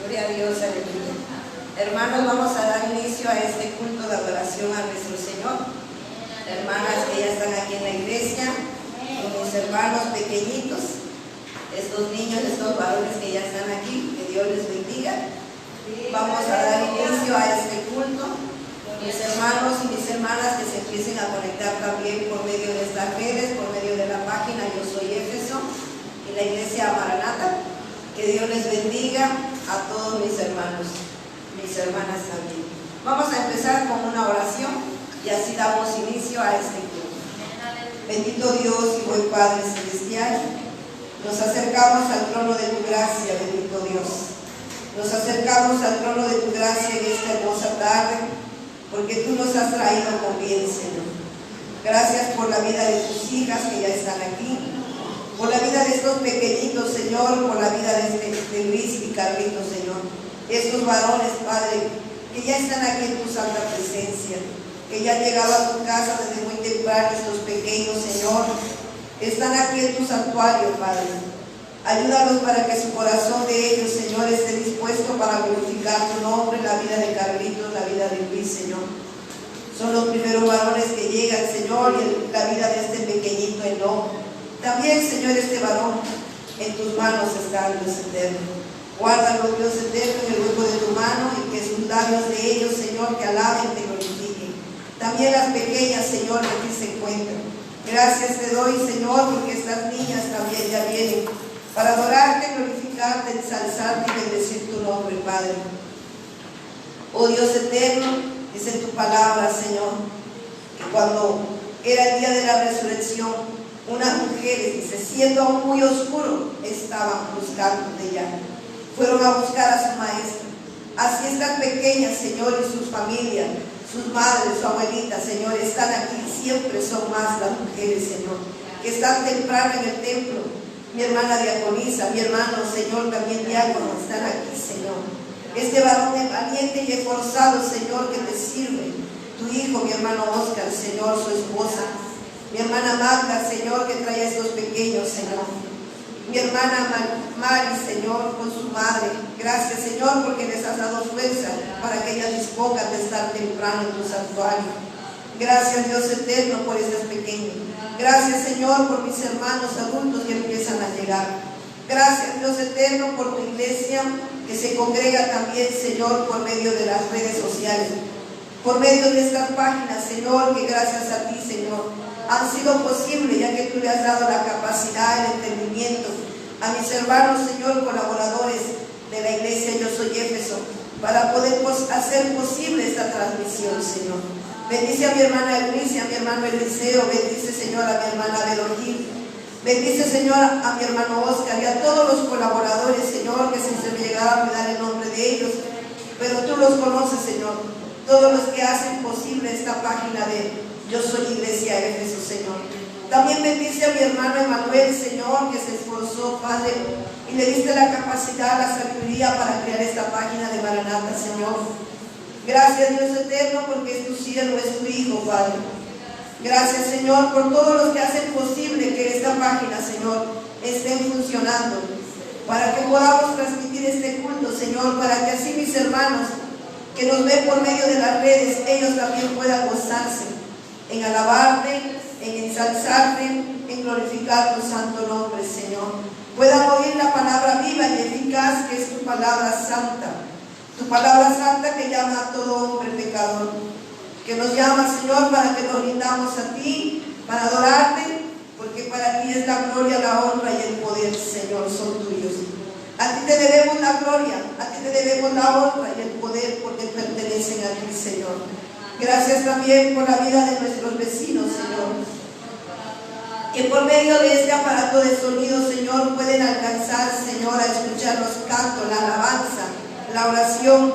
Gloria a Dios, aleluya. Hermanos, vamos a dar inicio a este culto de adoración a nuestro Señor. Hermanas que ya están aquí en la iglesia, con mis hermanos pequeñitos, estos niños, estos varones que ya están aquí, que Dios les bendiga. Vamos a dar inicio a este culto. Mis hermanos y mis hermanas que se empiecen a conectar también por medio de estas redes, por medio de la página Yo Soy Éfeso y la iglesia Maranata. Que Dios les bendiga a todos mis hermanos, mis hermanas también. Vamos a empezar con una oración y así damos inicio a este culto. Bendito Dios y buen Padre Celestial, nos acercamos al trono de tu gracia, bendito Dios. Nos acercamos al trono de tu gracia en esta hermosa tarde, porque tú nos has traído con bien, Señor. Gracias por la vida de tus hijas que ya están aquí, por la vida de estos pequeñitos, Señor, por la vida de Luis y Carlitos, Señor. Estos varones, Padre, que ya están aquí en tu santa presencia, que ya han llegado a tu casa desde muy temprano, estos pequeños, Señor, están aquí en tu santuario, Padre. Ayúdalos para que su corazón de ellos, Señor, esté dispuesto para glorificar tu nombre, la vida de Carlitos, la vida de Luis, Señor. Son los primeros varones que llegan, Señor, y la vida de este pequeñito Enoch. También, Señor, este varón, en tus manos está, Dios eterno. Guárdalo, Dios eterno, en el hueco de tu mano, y que sus labios de ellos, Señor, te alaben, te glorifiquen. También las pequeñas, Señor, que aquí se encuentran. Gracias te doy, Señor, porque estas niñas también ya vienen para adorarte, glorificarte, ensalzarte y bendecir tu nombre, Padre. Oh Dios eterno, dice tu palabra, Señor, que cuando era el día de la resurrección, unas mujeres, dice, siendo aún muy oscuro, estaban buscando de ella. Fueron a buscar a su maestra. Así estas pequeñas, Señor, y sus familias, sus madres, su abuelita, Señor, están aquí. Siempre son más las mujeres, Señor, que están temprano en el templo. Mi hermana diaconisa, mi hermano, Señor, también diácono, están aquí, Señor. Este varón es valiente y esforzado, Señor, que te sirve. Tu hijo, mi hermano Oscar, Señor, su esposa. Mi hermana Magda, Señor, que trae a estos pequeños, Señor. Mi hermana Mari, Señor, con su madre. Gracias, Señor, porque les has dado fuerza para que ellas dispongan de estar temprano en tu santuario. Gracias, Dios eterno, por estos pequeños. Gracias, Señor, por mis hermanos adultos que empiezan a llegar. Gracias, Dios eterno, por tu iglesia que se congrega también, Señor, por medio de las redes sociales. Por medio de estas páginas, Señor, que gracias a ti, Señor, han sido posibles, ya que tú le has dado la capacidad, el entendimiento a mis hermanos, Señor, colaboradores de la iglesia Yo Soy Éfeso, para poder hacer posible esta transmisión, Señor. Bendice a mi hermana Eunice, a mi hermano Eliseo, bendice, Señor, a mi hermana Belogil, bendice, Señor, a mi hermano Oscar y a todos los colaboradores, Señor, que se me llegaba a olvidar el nombre de ellos, pero tú los conoces, Señor, todos los que hacen posible esta página de Yo Soy Iglesia Éfeso, Señor. También bendice a mi hermano Emanuel, Señor, que se esforzó, Padre, y le diste la capacidad, la sabiduría para crear esta página de Maranata, Señor. Gracias, Dios eterno, porque es tu cielo, es tu Hijo, Padre. Gracias, Señor, por todos los que hacen posible que esta página, Señor, esté funcionando, para que podamos transmitir este culto, Señor, para que así mis hermanos que nos ven por medio de las redes, ellos también puedan gozarse en alabarte, en ensalzarte, en glorificar tu santo nombre, Señor. Puedan oír la palabra viva y eficaz que es tu palabra santa. Tu palabra santa que llama a todo hombre pecador. Que nos llama, Señor, para que nos rindamos a ti, para adorarte, porque para ti es la gloria, la honra y el poder, Señor, son tuyos. A ti te debemos la gloria, a ti te debemos la honra y el poder, porque pertenecen a ti, Señor. Gracias también por la vida de nuestros vecinos, Señor, que por medio de este aparato de sonido, Señor, pueden alcanzar, Señor, a escuchar los cantos, la alabanza, la oración,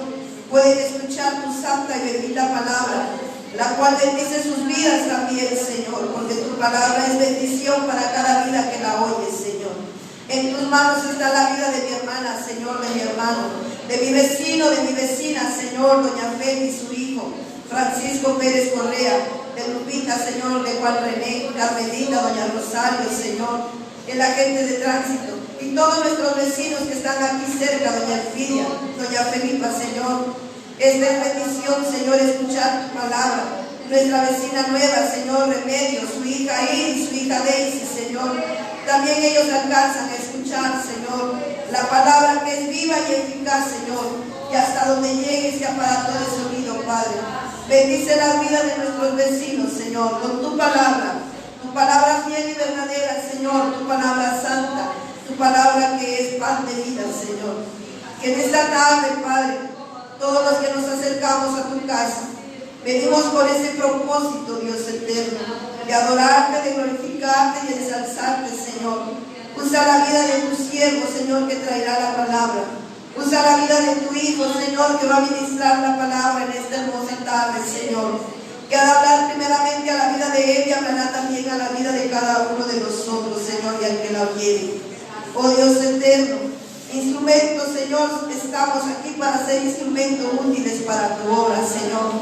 pueden escuchar tu santa y bendita palabra, la cual bendice sus vidas también, Señor, porque tu palabra es bendición para cada vida que la oye, Señor. En tus manos está la vida de mi hermana, Señor, de mi hermano, de mi vecino, de mi vecina, Señor, doña Feli y su hijo, Francisco Pérez Correa, de Lupita, Señor, de Juan René, Carmelita, doña Rosario, Señor, el agente de tránsito, y todos nuestros vecinos que están aquí cerca, doña Elfidia, doña Felipa, Señor. Esta es bendición, Señor, escuchar tu palabra. Nuestra vecina nueva, Señor, Remedio, su hija Iris, su hija Daisy, Señor. También ellos alcanzan a escuchar, Señor, la palabra que es viva y eficaz, Señor. Y hasta donde llegue ese aparato de sonido, Padre. Bendice la vida de nuestros vecinos, Señor, con tu palabra fiel y verdadera, Señor, tu palabra santa, tu palabra que es pan de vida, Señor. Que en esta tarde, Padre, todos los que nos acercamos a tu casa, venimos con ese propósito, Dios eterno, de adorarte, de glorificarte y de ensalzarte, Señor. Usa la vida de tu siervo, Señor, que traerá la palabra. Usa la vida de tu Hijo, Señor, que va a ministrar la palabra en esta hermosa tarde, Señor. Que al hablar primeramente a la vida de él y hablará también a la vida de cada uno de nosotros, Señor, y al que la oyere. Oh Dios eterno, instrumentos, Señor, estamos aquí para ser instrumentos útiles para tu obra, Señor.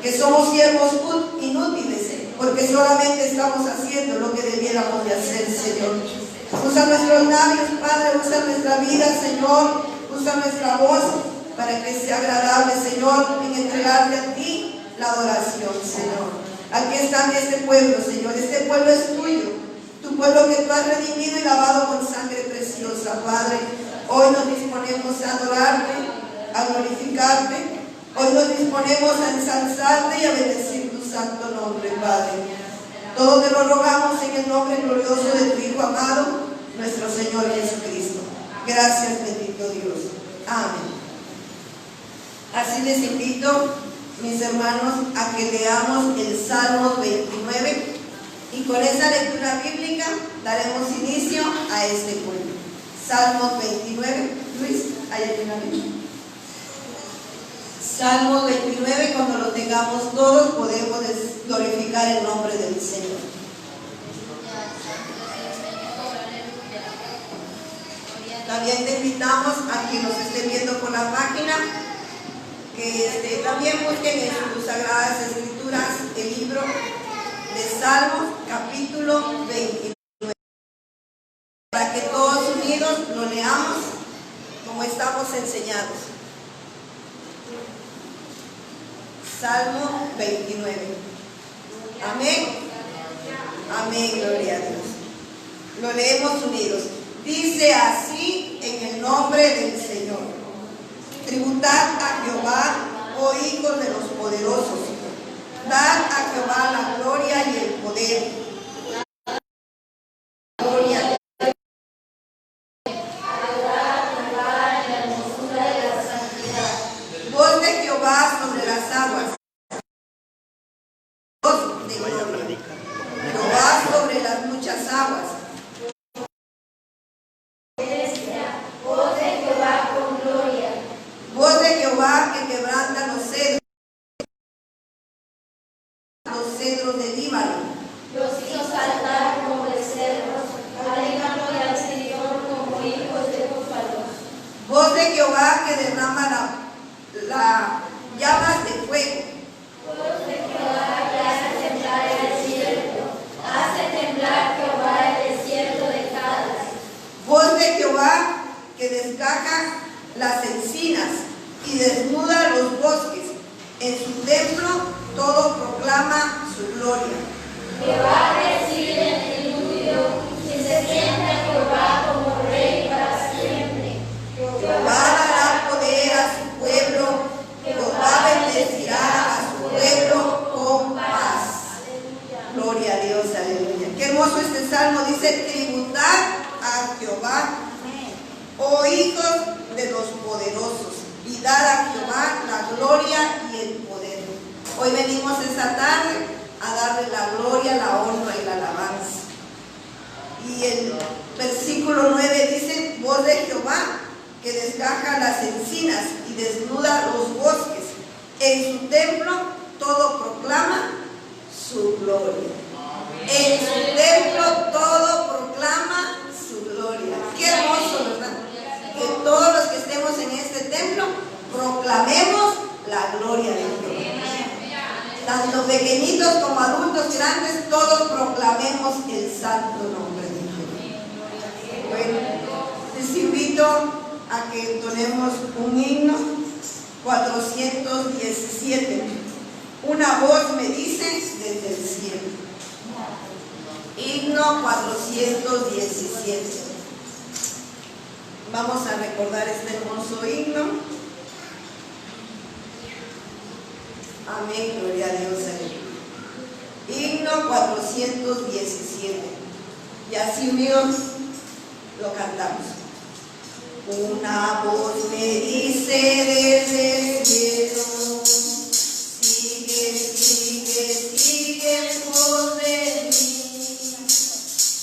Que somos siervos inútiles, porque solamente estamos haciendo lo que debiéramos de hacer, Señor. Usa nuestros labios, Padre, usa nuestra vida, Señor. Usa nuestra voz para que sea agradable, Señor, en entregarte a ti la adoración, Señor. Aquí está este pueblo, Señor. Este pueblo es tuyo. Tu pueblo que tú has redimido y lavado con sangre preciosa, Padre. Hoy nos disponemos a adorarte, a glorificarte. Hoy nos disponemos a ensalzarte y a bendecir tu santo nombre, Padre. Todo te lo rogamos en el nombre glorioso de tu Hijo amado, nuestro Señor Jesucristo. Gracias, bendito Dios. Amén. Así les invito, mis hermanos, a que leamos el Salmo 29 y con esa lectura bíblica daremos inicio a este culto. Salmo 29. Luis, ¿hay alguna Biblia? Salmo 29, cuando lo tengamos todos podemos glorificar el nombre del Señor. También te invitamos a quien nos esté viendo por la página que también busquen en sus sagradas escrituras el libro de Salmos, capítulo 29, para que todos unidos lo leamos como estamos enseñados. Salmo 29. Amén. Amén, gloria a Dios. Lo leemos unidos. Dice así en el nombre del Señor. Tributad a Jehová, oh hijos de los poderosos. Dad a Jehová la gloria y el poder. La gloria de voz de Jehová sobre las aguas. Voz de gloria. Jehová sobre las muchas aguas. Voz de Jehová que quebranta los cedros de Líbano. Los hizo saltar como becerros, alejándole al Señor como hijos de búfalos. Voz de Jehová que derrama la llamas de fuego. Voz de Jehová que hace temblar el desierto, hace temblar Jehová el desierto de Cadas. Voz de Jehová que desgaja las encinas y desnuda los bosques. En su templo todo proclama su gloria. Jehová reside en el diluvio y se sienta Jehová como rey para siempre. Jehová dará poder a su pueblo. Jehová bendecirá a su pueblo con paz. Gloria a Dios, aleluya. Qué hermoso este salmo. Dice: tributad a Jehová, oh hijos de los poderosos, y dad a Jehová la gloria y el poder. Hoy venimos esta tarde a darle la gloria, la honra y la alabanza. Y el versículo 9 dice: voz de Jehová que desgaja las encinas y desnuda los bosques. En su templo todo proclama su gloria. En su templo todo proclama su gloria. Qué hermoso, ¿verdad? Que todos los que estemos en este templo proclamemos la gloria de Dios. Tanto pequeñitos como adultos grandes, todos proclamemos el santo nombre de Dios. Bueno, a que entonemos un himno 417. Una voz me dice desde el cielo. Himno 417. Vamos a recordar este hermoso himno. Amén, gloria a Dios. Himno 417. Y así unidos lo cantamos. Una voz me dice desde el cielo, sigue, sigue, sigue en pos de mí.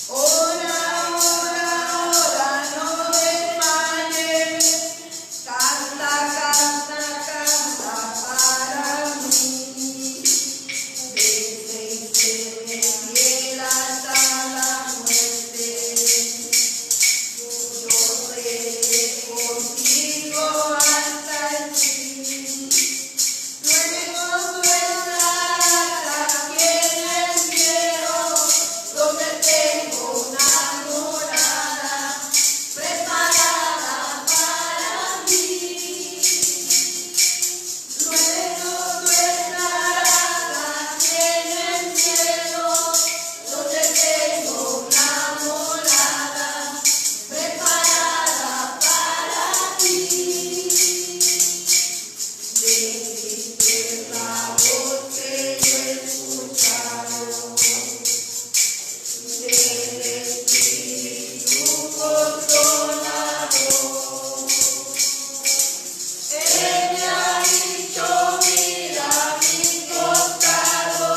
Ora, ora, ora, no desmayes, canta, canta, canta para mí. Desde el cielo hasta la muerte, yo seré contigo hasta el fin. Luego tú estarás aquí en el cielo, donde tengo una morada preparada para mí. Luego tú estarás aquí en el cielo, donde tengo una morada preparada para ti. Bendita es la voz que yo he escuchado del Espíritu Consolador. Él me ha dicho, mira mi costado,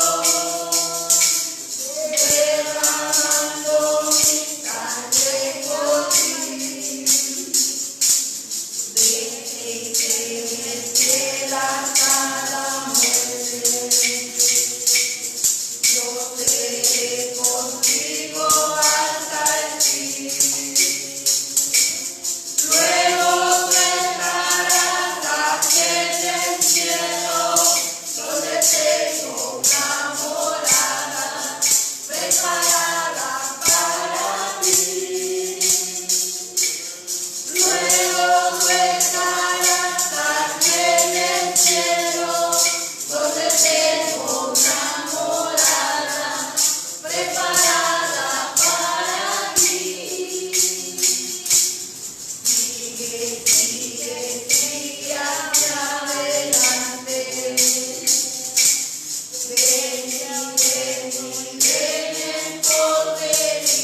derramando mi sangre por ti. Desde el cielo hasta la muerte, yo seré contigo hasta el fin. Luego tú estarás aquí en el cielo, donde tengo una morada preparada para ti. Luego tú estarás aquí en el cielo, donde tengo una morada preparada para ti. Sigue, sigue, sigue hacia adelante. Ven, ven, ven en pos de mí.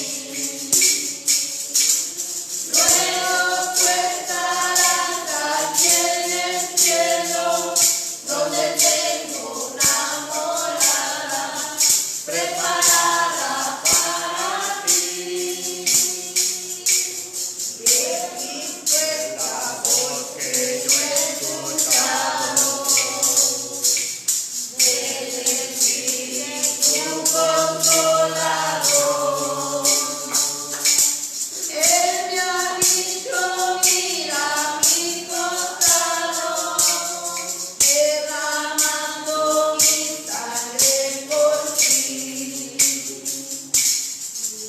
Luego tú estarás aquí en el cielo, donde tengo una morada preparada para ti. Bendita es la voz que yo he escuchado del Espíritu Consolador. Él me ha dicho, mira mi costado, derramando mi sangre por ti.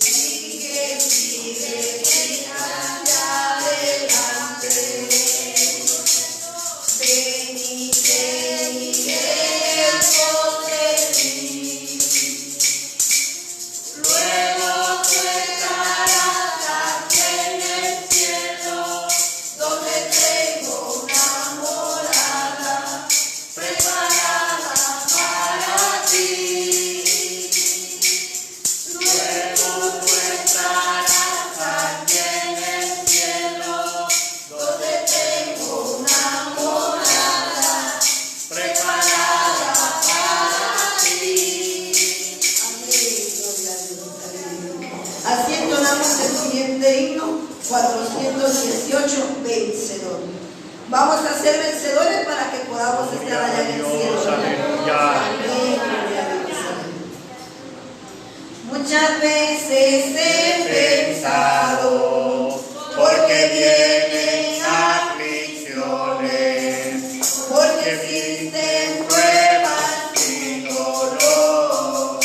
Sigue, sigue, sigue hacia adelante. Ven y ven y ven en pos de mí. Luego tú estarás aquí en el cielo, donde tengo una morada preparada para ti. Luego tú estarás aquí en el cielo, donde tengo una morada preparada para ti. Amén, gloria a Dios, aleluya. Así entonamos el siguiente himno 418, vencedor. Vamos a ser vencedores para que podamos estar allá en el cielo. Aleluya. Amén, gloria a Dios, aleluya. Muchas veces he pensado, porque vienen aflicciones, porque existen pruebas y dolor.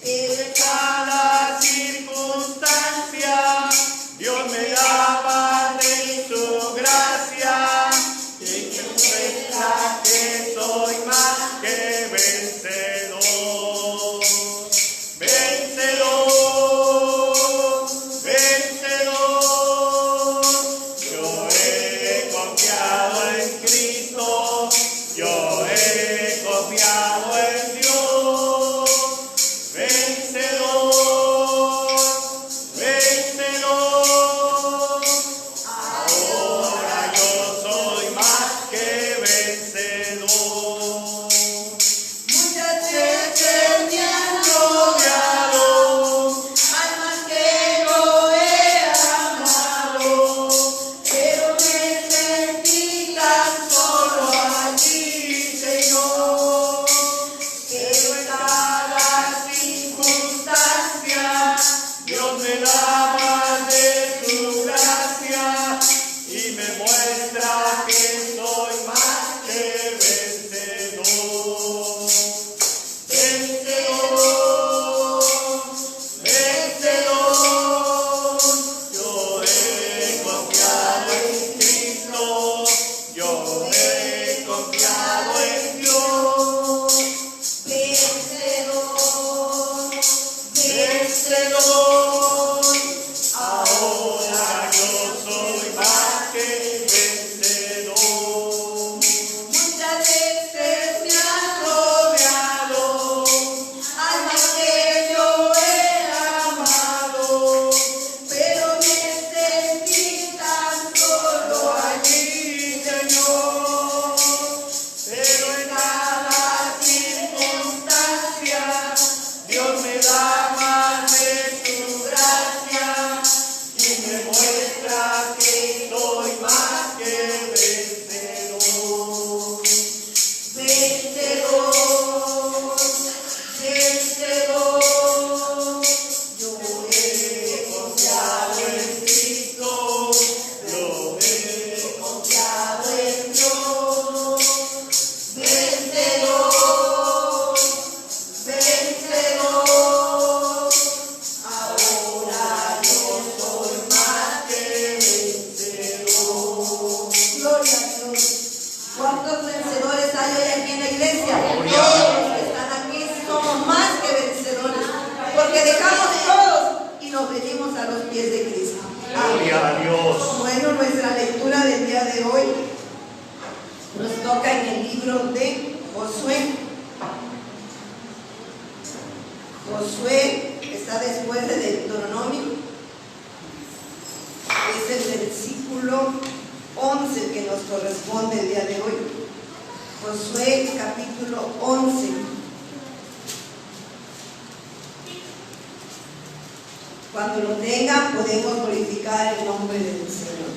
En cada circunstancia Dios me llama de confiado en Dios, vencedor, vencedor. Ahora yo soy más que vencedor. Muchas veces me han rodeado, almas que yo he amado, pero me sentí tan solo allí, Señor. Pero en cada circunstancia Dios me da más de su gracia y me muestra que soy más que vencedor. Vencedor, vencedor. Yo he confiado en Cristo, yo he confiado en Dios. vencedor, Vencedor, ahora yo soy más que vencedor. muchas veces me han rodeado, almas que yo he amado, pero me sentí tan solo allí, Señor. Pero en cada circunstancia Dios me da más de su gracia y me muestra que soy más que vencedor. Vencedor, vencedor, yo he Confiado en Cristo, yo he confiado en Dios. Vencedor, vencedor, ahora yo soy más que vencedor. Gloria a Dios. ¿Cuántos vencedores hay hoy aquí en la iglesia? Todos los que están aquí somos más que vencedores, porque dejamos todos y nos venimos a los pies de Cristo. Gloria a Dios. Bueno, nuestra lectura del día de hoy nos toca en el libro de Josué. Josué está después de Deuteronomio. Es el versículo 11 que nos corresponde el día de hoy. Josué capítulo 11. Cuando lo tengan podemos glorificar el nombre del Señor.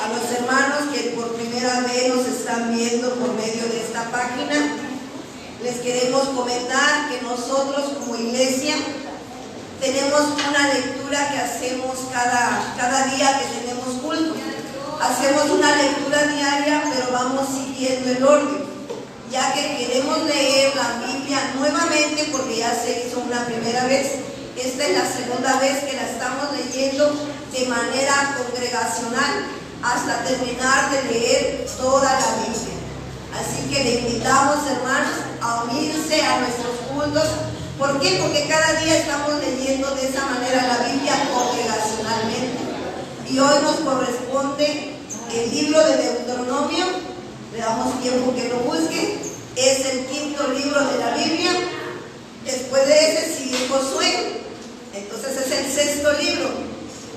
A los hermanos que por primera vez nos están viendo por medio de esta página, les queremos comentar que nosotros como iglesia tenemos una lectura que hacemos cada día que tenemos culto. Hacemos una lectura diaria, pero vamos siguiendo el orden, ya que queremos leer la Biblia nuevamente porque ya se hizo una primera vez. Esta es la segunda vez que la estamos leyendo de manera congregacional hasta terminar de leer toda la Biblia. Así que le invitamos, hermanos, a unirse a nuestros cultos. ¿Por qué? Porque cada día estamos leyendo de esa manera la Biblia congregacionalmente. Y hoy nos corresponde el libro de Deuteronomio. Le damos tiempo que lo busque. Es el quinto libro de la Biblia. Después de ese sigue Josué. Entonces es el sexto libro.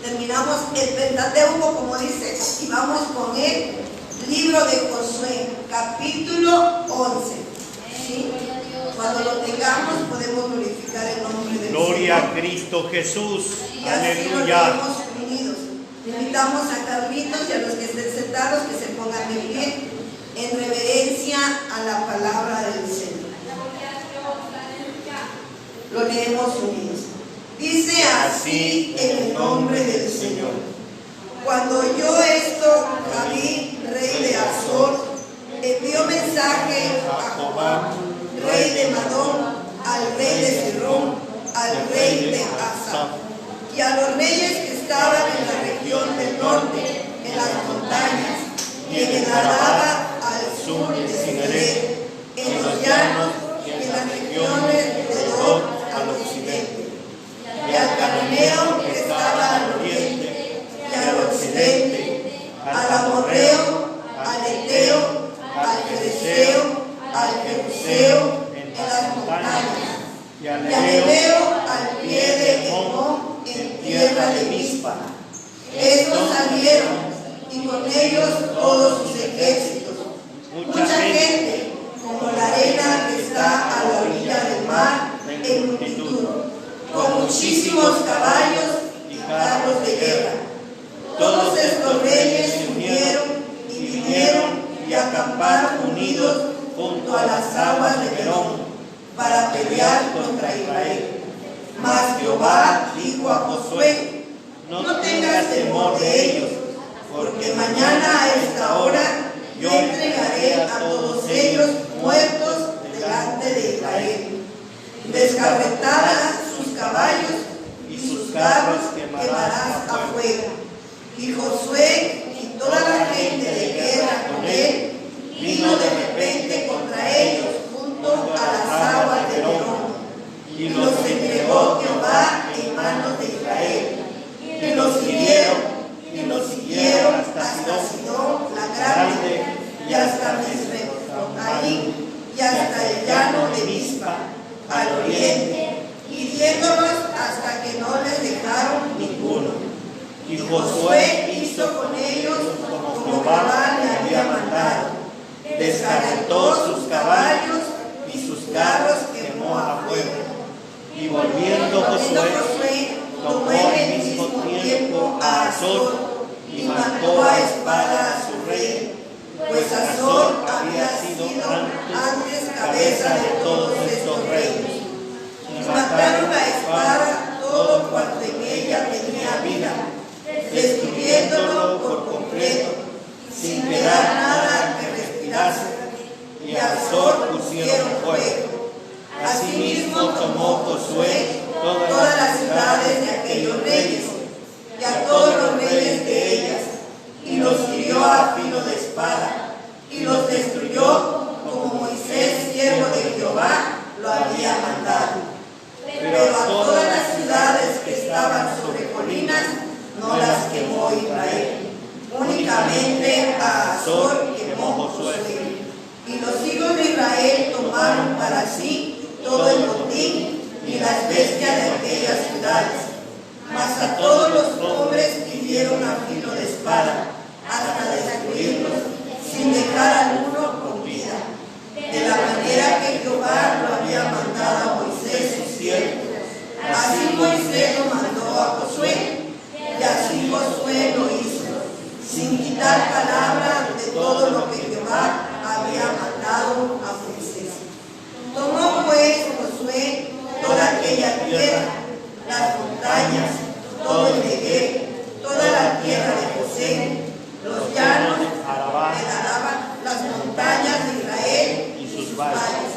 Terminamos el Pentateuco, como dice, y vamos con el libro de Josué, capítulo 11. ¿Sí? Cuando lo tengamos podemos glorificar el nombre del Gloria Señor. a Cristo Jesús. Y así nos Aleluya. tenemos unidos. Invitamos a Carlitos y a los que estén sentados que se pongan de pie en reverencia a la palabra del Señor. Lo leemos unidos. Dice así en el nombre del Señor. Cuando oyó esto, David, rey de Azor, envió mensaje a Jobab, rey de Madón, al rey de Sirón, al rey de Asaf, y a los reyes que estaban en la región del norte, en las montañas, y en el Araba al sur de Cineret, en los llanos y en las regiones de Dor al occidente, y al Cananeo que estaba al oriente, y al occidente, al Amorreo, al Eteo, al Fereceo, al Jebuseo, cayeron, y con ellos todos sus ejércitos. Mucha gente, como la arena que está a la orilla del mar, en multitud, con muchísimos caballos y carros de guerra. Todos estos reyes se unieron y vinieron y acamparon unidos junto a las aguas de Herón para pelear contra Israel. Mas Jehová dijo a Josué: no tengas temor de ellos, porque mañana a esta hora yo entregaré a todos ellos muertos delante de Israel. Descarretarás sus caballos y sus carros quemarás a fuego. Y Josué y toda la gente de guerra con él vino de repente contra ellos junto a las aguas de Herón, y los entregó Jehová en manos de Israel, y los siguieron hasta Sidón la grande, y hasta Misrefothaim, y hasta el llano de Mizpa, al oriente, hiriéndolos hasta que no les dejaron ninguno. Y Josué hizo con ellos como Jehová le había mandado. Descarretó sus caballos y sus carros quemó a fuego. Y volviendo Josué, tomó al mismo tiempo a Azor y mató a espada a su rey, pues Azor había sido antes cabeza de todos estos reyes. Y mataron a espada todo cuanto en ella tenía vida, destruyéndolo por completo, sin quedar nada que respirase, y a Azor pusieron fuego. Asimismo tomó Josué todas las ciudades de aquellos reyes, y a todos los reyes de ellas, y los hirió a filo de espada, y los destruyó como Moisés, siervo de Jehová, lo había mandado. Pero a todas las ciudades que estaban sobre colinas no las quemó Israel, únicamente a Azor quemó Josué. Y los hijos de Israel tomaron para sí todo el botín y las bestias de aquellas ciudades, mas a todos los hombres hirieron a filo de espada, hasta destruirlos, sin dejar alguno con vida, de la manera que Jehová lo había mandado a Moisés su siervo. Así Moisés lo mandó a Josué, y así Josué lo hizo, sin quitar palabra de todo lo que Jehová había mandado a Moisés. Tomó pues Josué toda aquella tierra, las montañas, todo el Negev, toda la tierra de José, los llanos, el Arabá, las montañas de Israel y sus valles,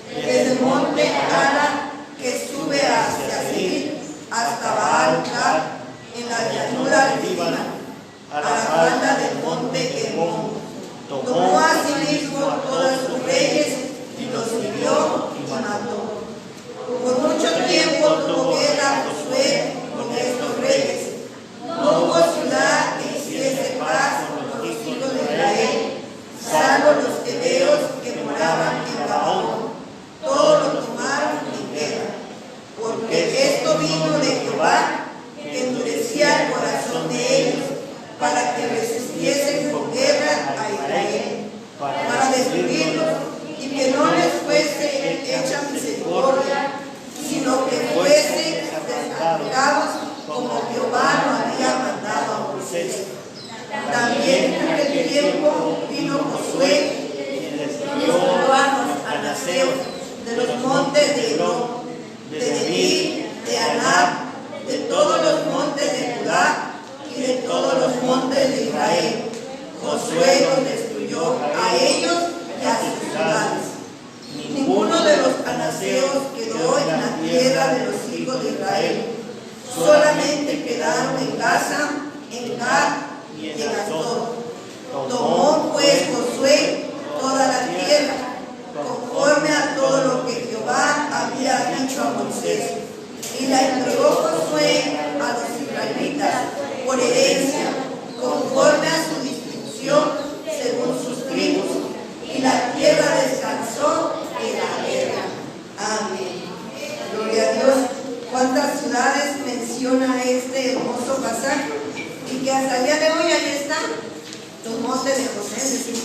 desde el monte Ara, que sube hacia Seir, hasta Baal-Gad, en la llanura del Líbano, a la falda del monte Hermón. Tomó asimismo todos sus reyes y los hirió y mató. Por mucho tiempo tuvo guerra Josué con estos reyes. No hubo ciudad que hiciese paz con los hijos de Israel, salvo los hebeos que moraban en Gabaón. Todos lo tomaron en guerra, porque esto vino de Jehová, que endurecía el corazón de ellos, para que resistiesen con guerra a Israel, para destruirlos, y que no les fuese hecha misericordia, sino que fuesen desarraigados como Jehová lo había mandado a Moisés. También en aquel tiempo vino Josué y destruyó a los anaseos de los montes de Edom, de Debir, de Anab, de todos los montes de Judá y de todos los montes de Israel. Josué los destruyó a ellos y a sus ciudades. Ninguno de los anaseos quedó en la tierra de los hijos de Israel, solamente quedaron en Gaza, en Gad y en Asdod. Tomó pues Josué toda la tierra, conforme a todo lo que Jehová había dicho a Moisés, y la entregó Josué a los israelitas por herencia, conforme a su distribución según sus tribus, y la tierra descansó en la guerra. Amén. Gloria a Dios. ¿Cuántas ciudades menciona este hermoso pasaje? Y que hasta el día de hoy ahí está, los montes de José, es decir,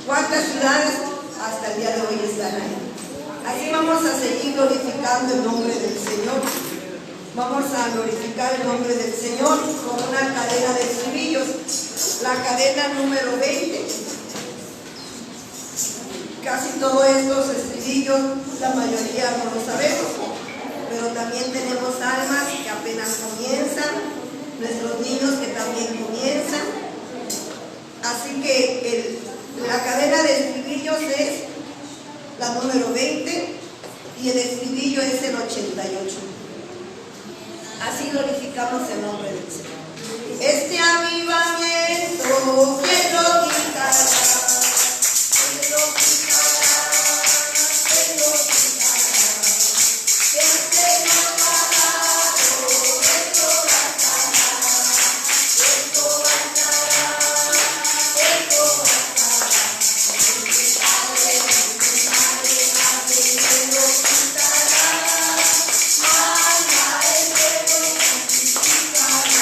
cuántas ciudades hasta el día de hoy están ahí. Así vamos a seguir glorificando el nombre del Señor. Vamos a glorificar el nombre del Señor con una cadena de estribillos, la cadena número 20. Casi todos estos estribillos, la mayoría no lo sabemos, pero también tenemos almas que apenas comienzan, nuestros niños que también comienzan. Así que la cadena de estribillos es la número 20 y el estribillo es el 88. Así glorificamos el nombre del Señor. Este avivamiento, ¿quién lo quitará? ¿Quién lo quitará? ¿Quién lo quitará? El Señor parado, esto bastará, esto bastará, esto bastará. Padre, ¿quién lo quitará? Manda el fuego y santificará.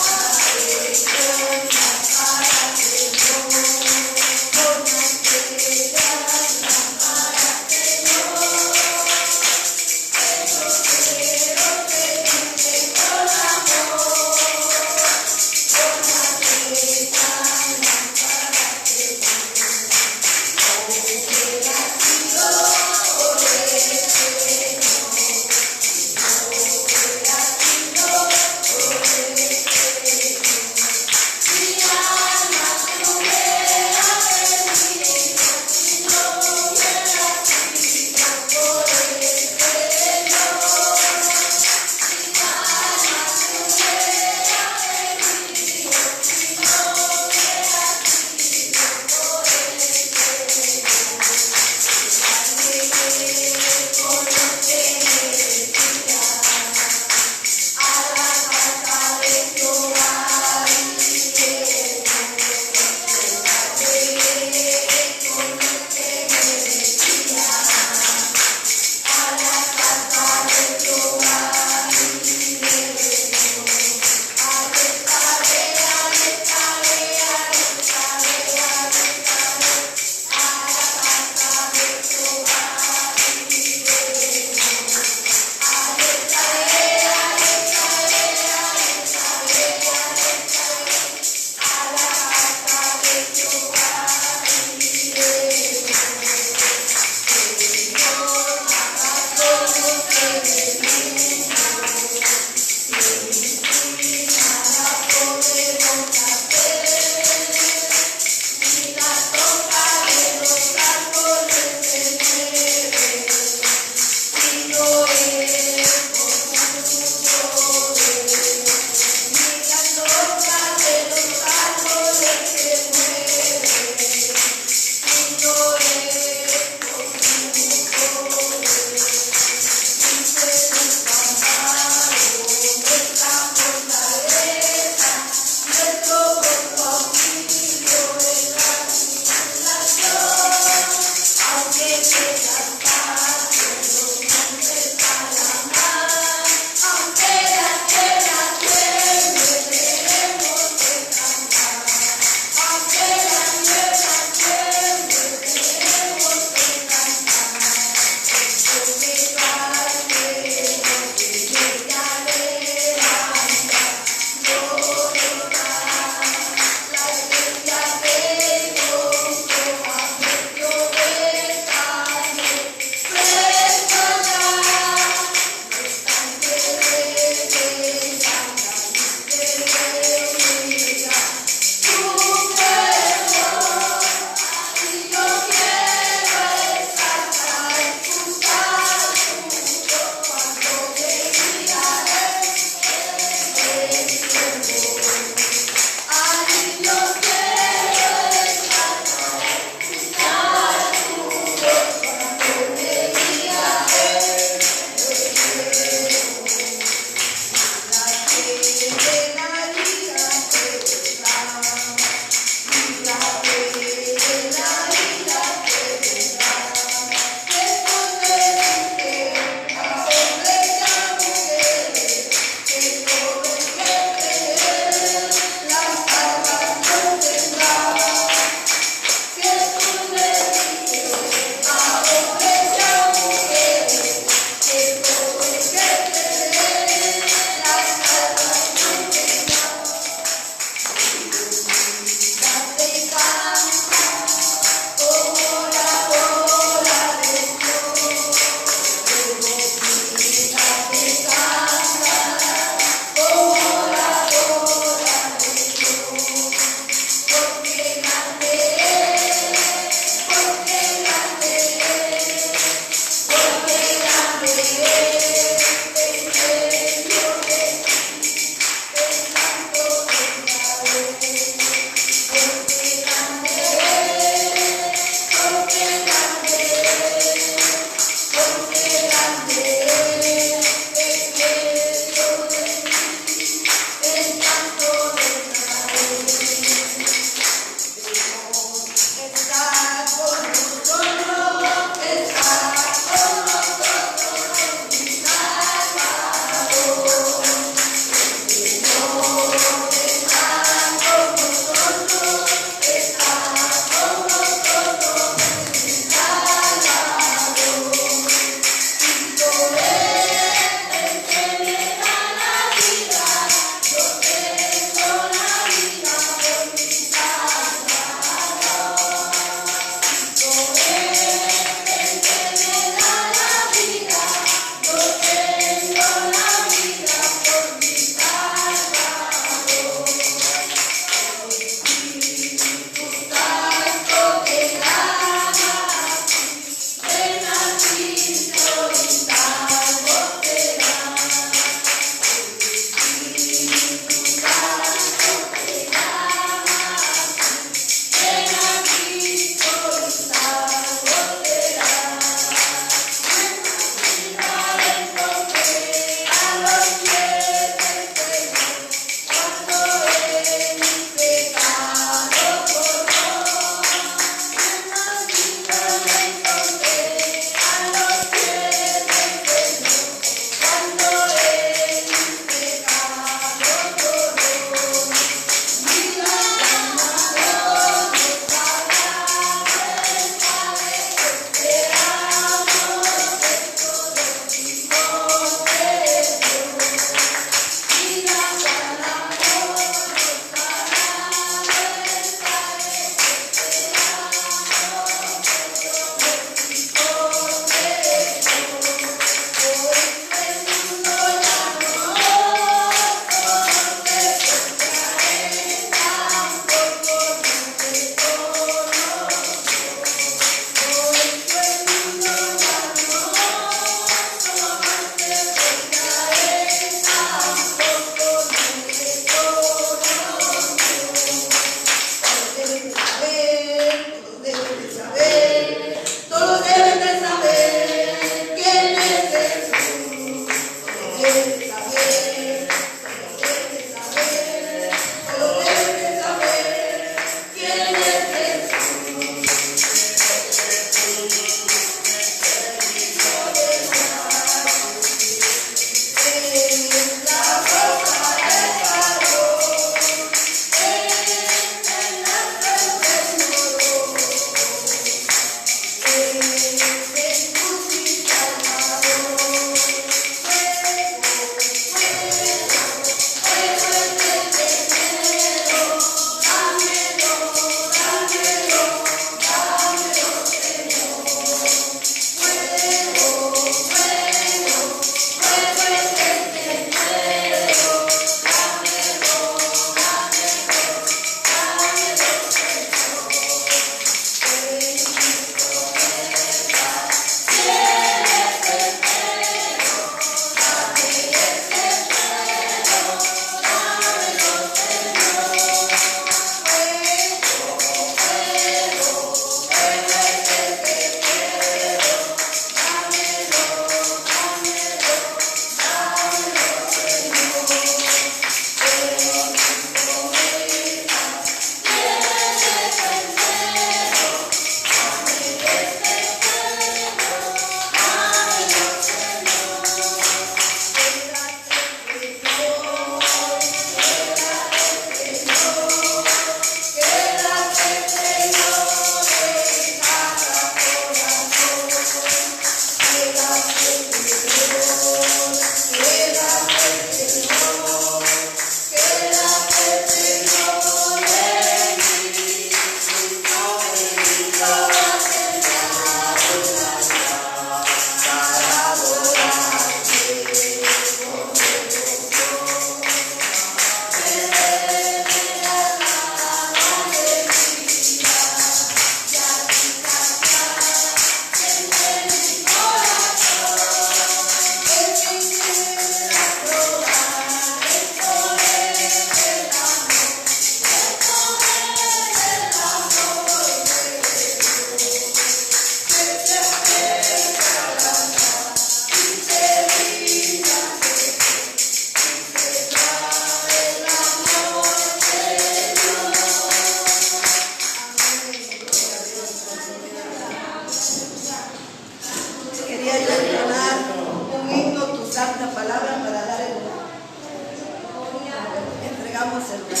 tengamos, hermanos.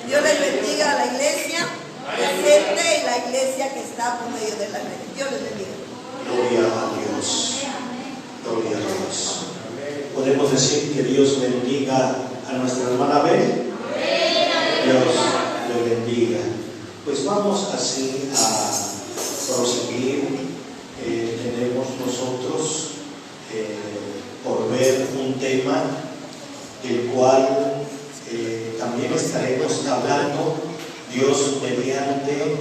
Dios les bendiga a la iglesia presente y la iglesia que está por medio de la red. Dios les bendiga. Gloria a Dios. Gloria a Dios. ¿Podemos decir que Dios bendiga a nuestra hermana Bel? Dios le bendiga. Pues vamos así a proseguir. Tenemos nosotros por ver un tema del cual también estaremos hablando, Dios mediante,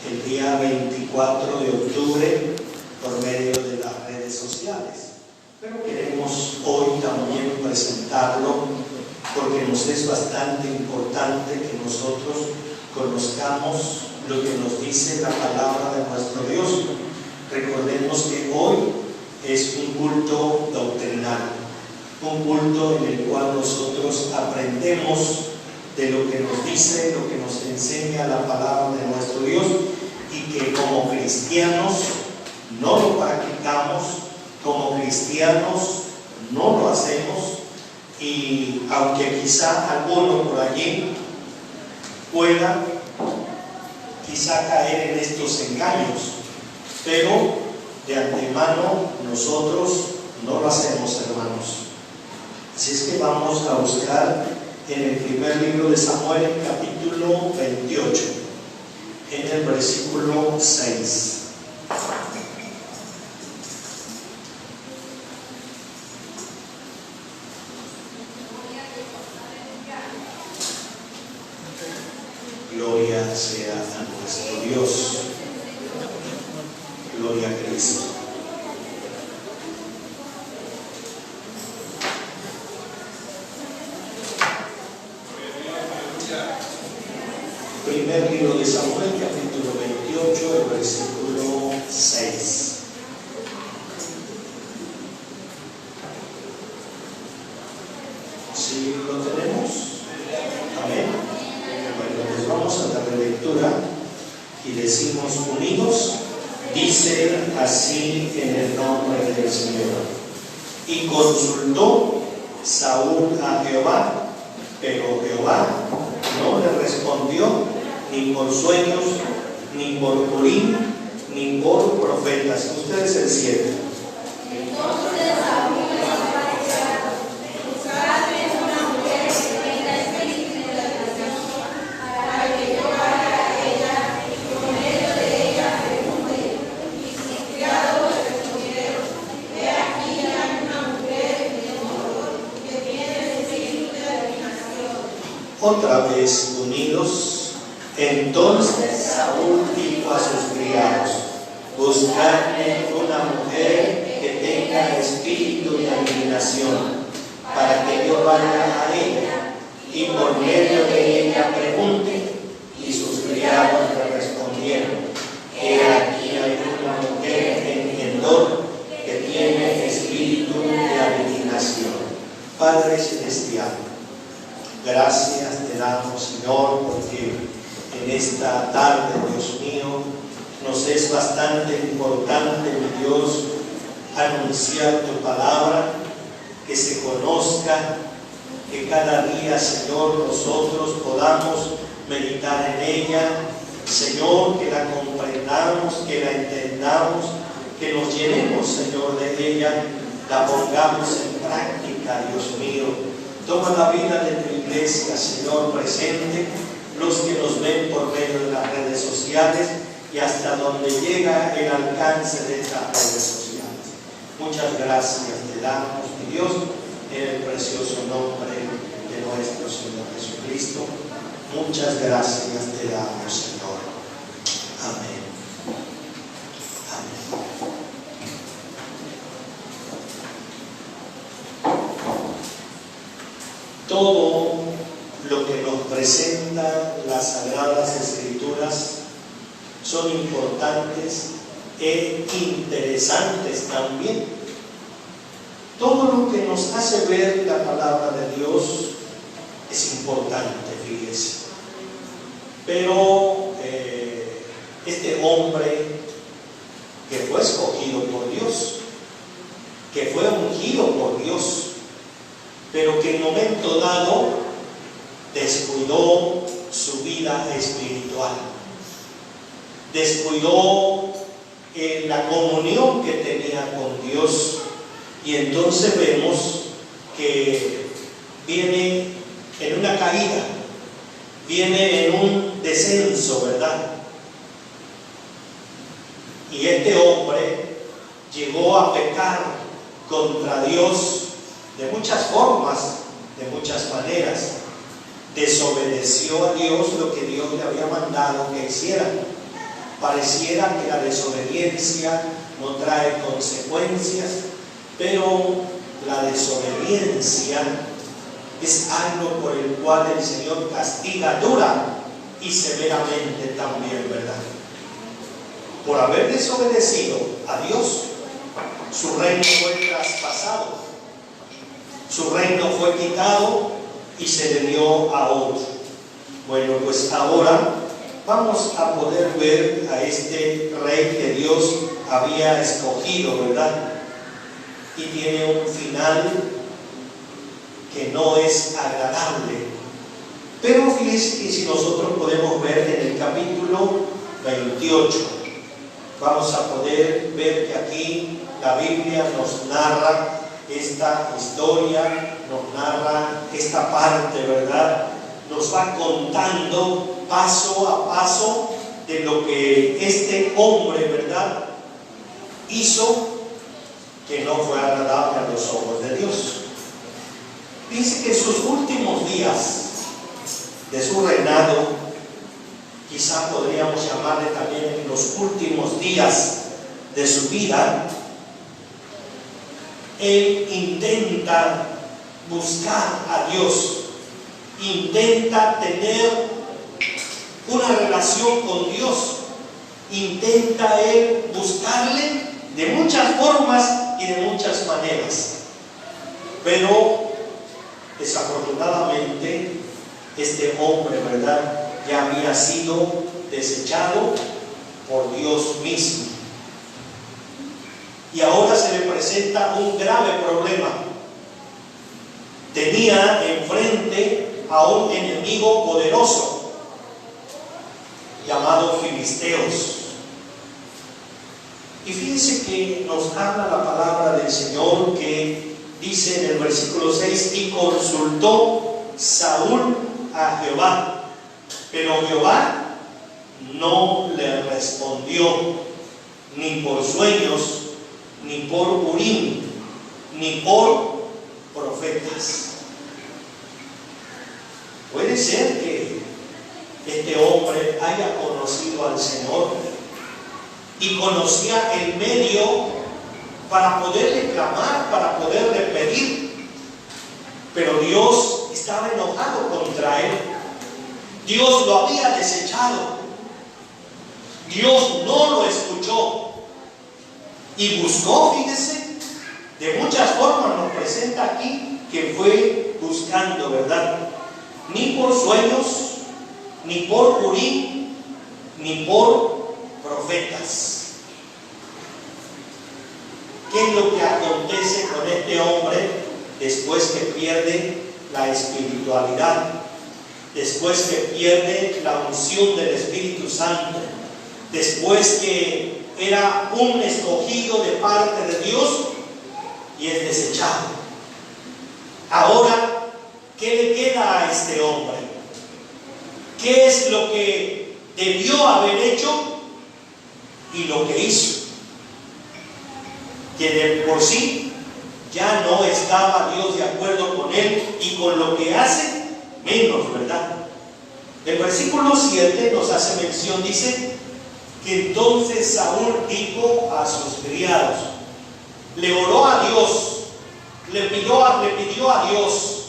el día 24 de octubre por medio de las redes sociales. Pero queremos hoy también presentarlo porque nos es bastante importante que nosotros conozcamos lo que nos dice la palabra de nuestro Dios. Recordemos que hoy es un culto doctrinal, un culto en el cual nosotros aprendemos de lo que nos dice, lo que nos enseña la palabra de nuestro Dios, y que como cristianos no lo practicamos, como cristianos no lo hacemos, y aunque quizá alguno por allí pueda quizá caer en estos engaños, pero de antemano nosotros no lo hacemos, hermanos. Así es que vamos a buscar en el primer libro de Samuel, capítulo 28, en el versículo 6. Gloria sea a nuestro Dios. Gloria a Cristo. Primer libro de Samuel, capítulo 28, el versículo 6. ¿Sí lo tenemos? Amén. Bueno, pues vamos a la relectura y decimos unidos. Dice así en el nombre del Señor. Y consultó Saúl a Jehová, pero Jehová no le respondió ni por sueños, ni por Urim, ni por profetas. Ustedes el 7. Entonces Saúl le dijo a Jehová: buscadme una mujer que tenga espíritu de revelación, para que yo vaya a ella y por medio de ella pregunte. Y sus criados respondieron: he aquí hay una mujer de honor que tiene espíritu de adivinación. Otra vez unidos. Entonces Saúl dijo a sus criados: buscadme una mujer que tenga espíritu de adivinación, para que yo vaya a ella y por medio de ella pregunte. Y sus criados le respondieron: he aquí hay una mujer en Endor que tiene espíritu de adivinación. Padre celestial, gracias te damos, Señor, porque en esta tarde, Dios mío, nos es bastante importante, mi Dios, anunciar tu palabra, que se conozca, que cada día, Señor, nosotros podamos meditar en ella, Señor, que la comprendamos, que la entendamos, que nos llenemos, Señor, de ella, la pongamos en práctica, Dios mío. Toma la vida de tu iglesia, Señor, presente, los que nos ven por medio de las redes sociales y hasta donde llega el alcance de estas redes sociales. Muchas gracias te damos, mi Dios, en el precioso nombre de nuestro Señor Jesucristo. Muchas gracias te damos, Señor. Amén. Amén. Todo lo que nos presenta las Sagradas Escrituras son importantes e interesantes también. Todo lo que nos hace ver la palabra de Dios es importante, fíjese. Pero este hombre que fue escogido por Dios, que fue ungido por Dios, pero que en momento dado descuidó su vida espiritual, descuidó la comunión que tenía con Dios, y entonces vemos que viene en una caída, viene en un descenso, ¿verdad? Y este hombre llegó a pecar contra Dios de muchas formas, de muchas maneras. Desobedeció a Dios lo que Dios le había mandado que hiciera. Pareciera que la desobediencia no trae consecuencias, pero la desobediencia es algo por el cual el Señor castiga dura y severamente también, ¿verdad? Por haber desobedecido a Dios, su reino fue traspasado, su reino fue quitado y se le dio a otro. Bueno, pues ahora vamos a poder ver a este rey que Dios había escogido, ¿verdad? Y tiene un final que no es agradable. Pero fíjense que si nosotros podemos ver en el capítulo 28, vamos a poder ver que aquí la Biblia nos narra esta historia, nos narra esta parte, ¿verdad? Nos va contando paso a paso de lo que este hombre, ¿verdad?, hizo, que no fue agradable a los ojos de Dios. Dice que en sus últimos días de su reinado, quizá podríamos llamarle también en los últimos días de su vida, él intenta buscar a Dios, intenta tener una relación con Dios, intenta él buscarle de muchas formas y de muchas maneras. Pero desafortunadamente este hombre, ¿verdad?, ya había sido desechado por Dios mismo. Y ahora se le presenta un grave problema. Tenía enfrente a un enemigo poderoso llamado Filisteos. Y fíjense que nos habla la palabra del Señor, que dice en el versículo 6: y consultó Saúl a Jehová, pero Jehová no le respondió, ni por sueños, ni por Urim, ni por profetas. Puede ser que este hombre haya conocido al Señor y conocía el medio para poderle clamar, para poderle pedir, pero Dios estaba enojado contra él. Dios lo había desechado, Dios no lo escuchó y buscó, fíjese, de muchas formas. Nos presenta aquí que fue buscando, ¿verdad? Ni por sueños, ni por Urim, ni por profetas. ¿Qué es lo que acontece con este hombre después que pierde la espiritualidad? Después que pierde la unción del Espíritu Santo, después que era un escogido de parte de Dios y es desechado. Ahora, ¿qué le queda a este hombre? ¿Qué es lo que debió haber hecho y lo que hizo? Que de por sí ya no estaba Dios de acuerdo con él, y con lo que hace, menos, ¿verdad? El versículo 7 nos hace mención, dice que entonces Saúl dijo a sus criados, le oró a Dios, le pidió a Dios,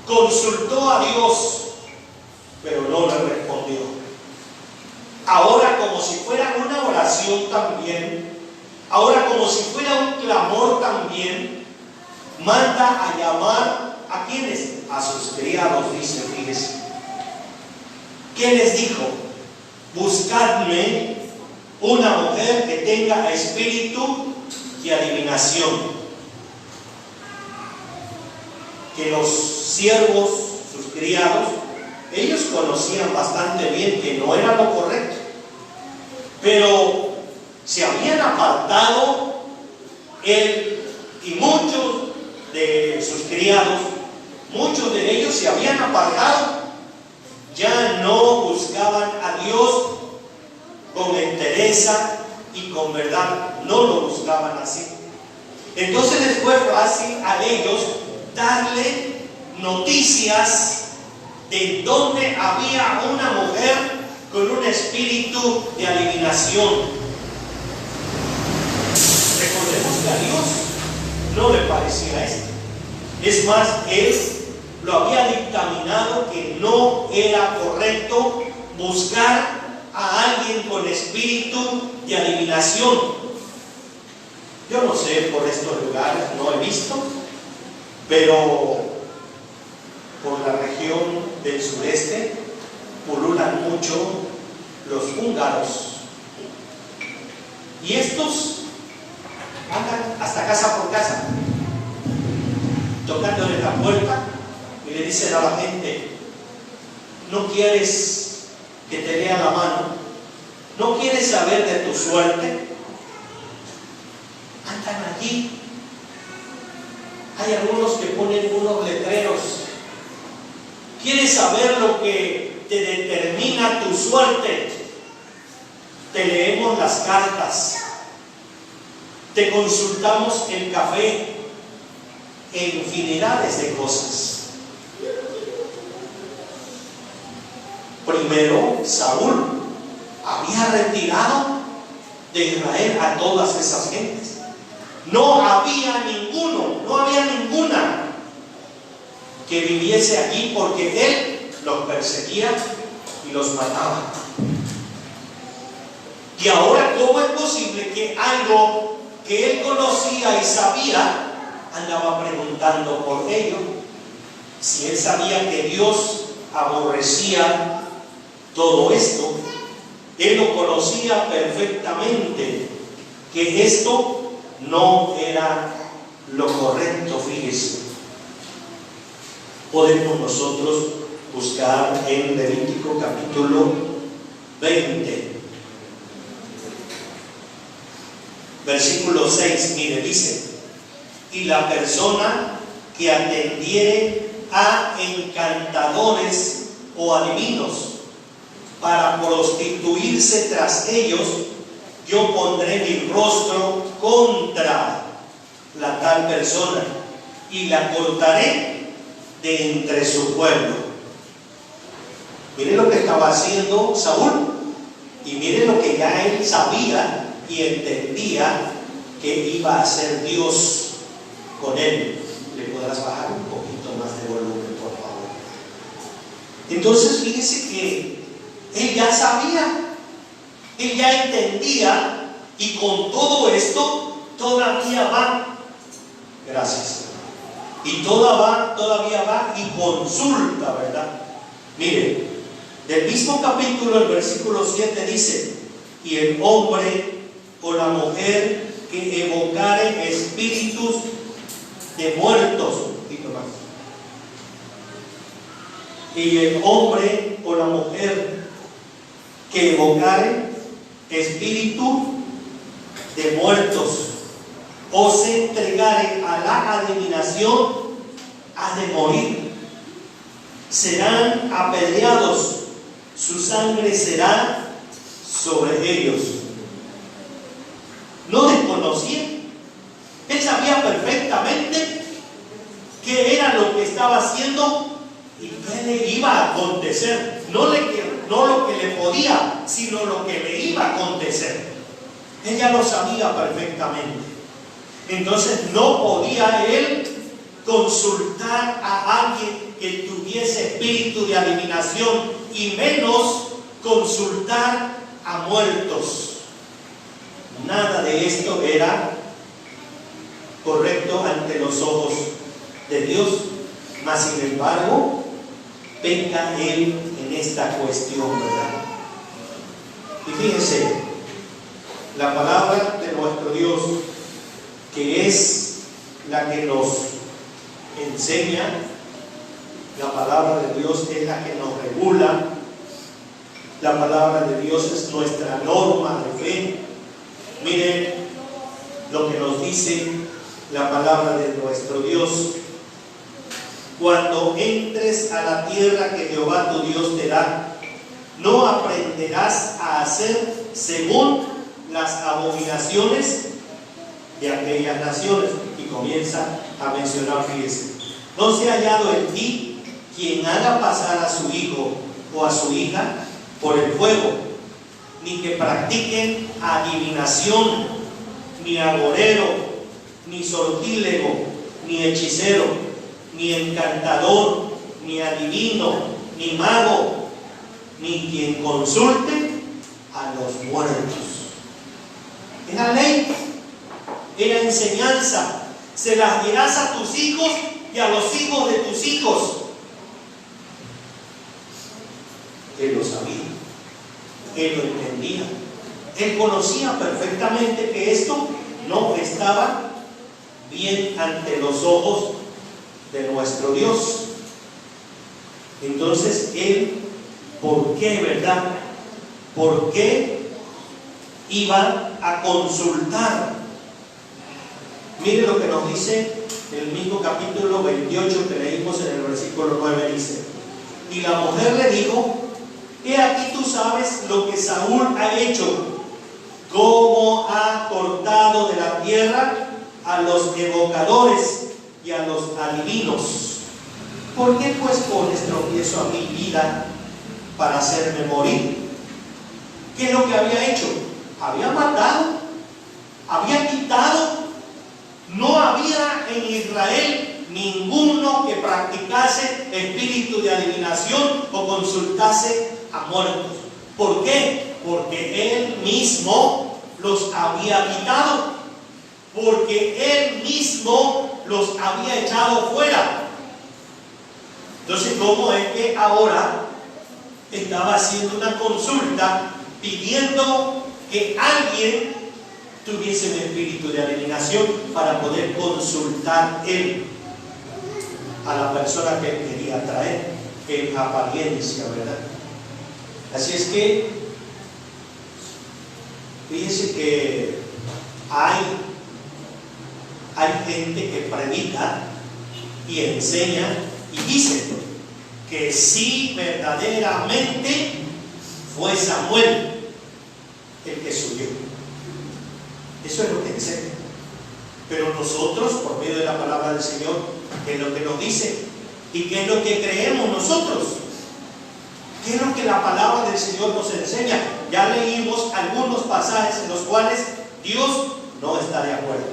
consultó a Dios, pero no le respondió. Ahora, como si fuera una oración también, ahora como si fuera un clamor también, manda a llamar ¿a quiénes? A sus criados, dice, fíjese. ¿Qué les dijo? Buscadme una mujer que tenga espíritu de adivinación. Que los siervos, sus criados, conocían bastante bien que no era lo correcto, pero se habían apartado él y muchos de sus criados, muchos de ellos se habían apartado, ya no buscaban a Dios con entereza y con verdad, no lo buscaban así. Entonces les fue fácil a ellos darle noticias de donde había una mujer con un espíritu de adivinación. Recordemos que a Dios no le parecía esto. Es más, Él lo había dictaminado que no era correcto buscar a alguien con espíritu de adivinación. Yo no sé por estos lugares, no he visto, pero por la región del sureste pululan mucho los húngaros. Y estos andan hasta casa por casa, tocándole la puerta y le dicen a la gente: ¿no quieres que te lea la mano? ¿No quieres saber de tu suerte? Andan allí. Hay algunos que ponen unos letreros: ¿quieres saber lo que te determina tu suerte? Te leemos las cartas, te consultamos el café, e infinidades de cosas. Primero, Saúl había retirado de Israel a todas esas gentes. No había ninguna que viviese allí, porque él los perseguía y los mataba. Y ahora, ¿cómo es posible que algo que él conocía y sabía andaba preguntando por ello? Si él sabía que Dios aborrecía todo esto, él lo conocía perfectamente, que esto no era lo correcto. Fíjese, podemos nosotros buscar en Levítico capítulo 20, versículo 6, mire, dice: y la persona que atendiere a encantadores o adivinos para prostituirse tras ellos, yo pondré mi rostro contra la tal persona y la cortaré de entre su pueblo. Miren lo que estaba haciendo Saúl, y miren lo que ya él sabía y entendía que iba a hacer Dios con él. ¿Le podrás bajar un poquito más de volumen, por favor? Entonces fíjese que él ya sabía, él ya entendía, y con todo esto todavía va. Gracias. Y todavía va y consulta, ¿verdad? Mire, del mismo capítulo, el versículo 7 dice: y el hombre o la mujer que evocare espíritus de muertos, y el hombre o la mujer que evocare espíritu de muertos o se entregare a la adivinación, ha de morir. Serán apedreados, su sangre será sobre ellos. No desconocía, él sabía perfectamente qué era lo que estaba haciendo y qué le iba a acontecer. No lo que le podía, sino lo que le iba a acontecer. Ella lo sabía perfectamente. Entonces no podía él consultar a alguien que tuviese espíritu de adivinación, y menos consultar a muertos. Nada de esto era correcto ante los ojos de Dios. Mas sin embargo, peca él en esta cuestión, ¿verdad? Y fíjense, la palabra de nuestro Dios, que es la que nos enseña La palabra de Dios es la que nos regula. La palabra de Dios es nuestra norma de fe. Miren lo que nos dice la palabra de nuestro Dios. Cuando entres a la tierra que Jehová tu Dios te da, no aprenderás a hacer según las abominaciones de aquellas naciones. Y comienza a mencionar, fíjese: no se ha hallado en ti quien haga pasar a su hijo o a su hija por el fuego, ni que practiquen adivinación, ni agorero, ni sortílego, ni hechicero, ni encantador, ni adivino, ni mago, ni quien consulte a los muertos. Era ley, era enseñanza. Se las dirás a tus hijos y a los hijos de tus hijos. Él lo sabía, él lo entendía, él conocía perfectamente que esto no estaba bien ante los ojos de nuestro Dios. Entonces él, ¿por qué, verdad? ¿Por qué iba a consultar? Mire lo que nos dice el mismo capítulo 28 que leímos en el versículo 9. Dice: y la mujer le dijo: he aquí tú sabes lo que Saúl ha hecho, cómo ha cortado de la tierra a los evocadores y a los adivinos. ¿Por qué pues pones tropiezo a mi vida para hacerme morir? ¿Qué es lo que había hecho? Había matado, había quitado. No había en Israel ninguno que practicase espíritu de adivinación o consultase a muertos. ¿Por qué? Porque él mismo los había quitado, porque él mismo los había echado fuera. Entonces, ¿cómo es que ahora estaba haciendo una consulta pidiendo que alguien tuviese un espíritu de adivinación para poder consultar él a la persona que él quería traer en apariencia, ¿verdad? Así es que fíjense que hay gente que predica y enseña y dice que sí, verdaderamente fue Samuel el que subió. Eso es lo que enseña. Pero nosotros, por medio de la palabra del Señor, ¿qué es lo que nos dice? ¿Y qué es lo que creemos nosotros? ¿Qué es lo que la palabra del Señor nos enseña? Ya leímos algunos pasajes en los cuales Dios no está de acuerdo.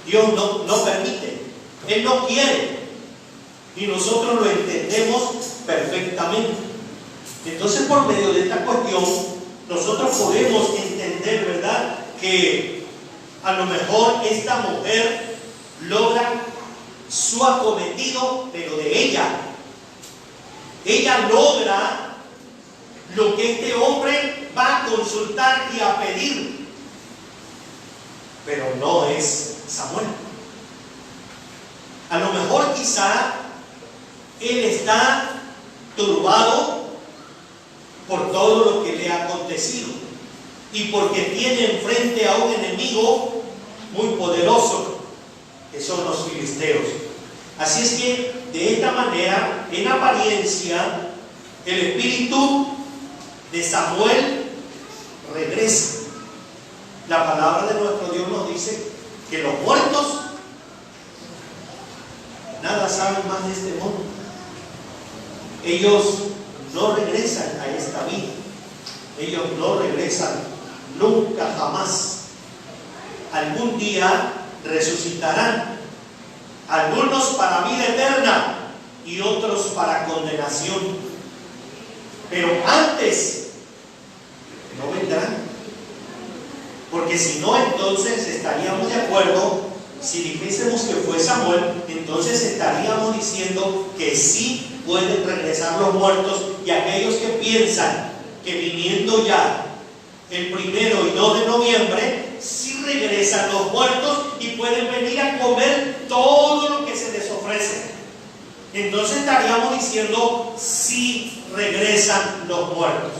Dios no permite. Él no quiere. Y nosotros lo entendemos perfectamente. Entonces, por medio de esta cuestión, nosotros podemos entender, ¿verdad?, que a lo mejor esta mujer logra su acometido, pero de ella. Ella logra lo que este hombre va a consultar y a pedir, pero no es Samuel. A lo mejor quizá él está turbado por todo lo que le ha acontecido y porque tiene enfrente a un enemigo muy poderoso, que son los filisteos. Así es que de esta manera, en apariencia, el espíritu de Samuel regresa. La palabra de nuestro Dios nos dice que los muertos nada saben más de este mundo. Ellos no regresan a esta vida. Ellos no regresan nunca jamás. Algún día resucitarán, algunos para vida eterna y otros para condenación, pero antes no vendrán, porque si no, entonces estaríamos de acuerdo. Si dijésemos que fue Samuel, entonces estaríamos diciendo que sí pueden regresar los muertos, y aquellos que piensan que viniendo ya el 1 y 2 de noviembre sí regresan los muertos y pueden venir a comer todo lo que se les ofrece. entonces estaríamos diciendo si regresan los muertos.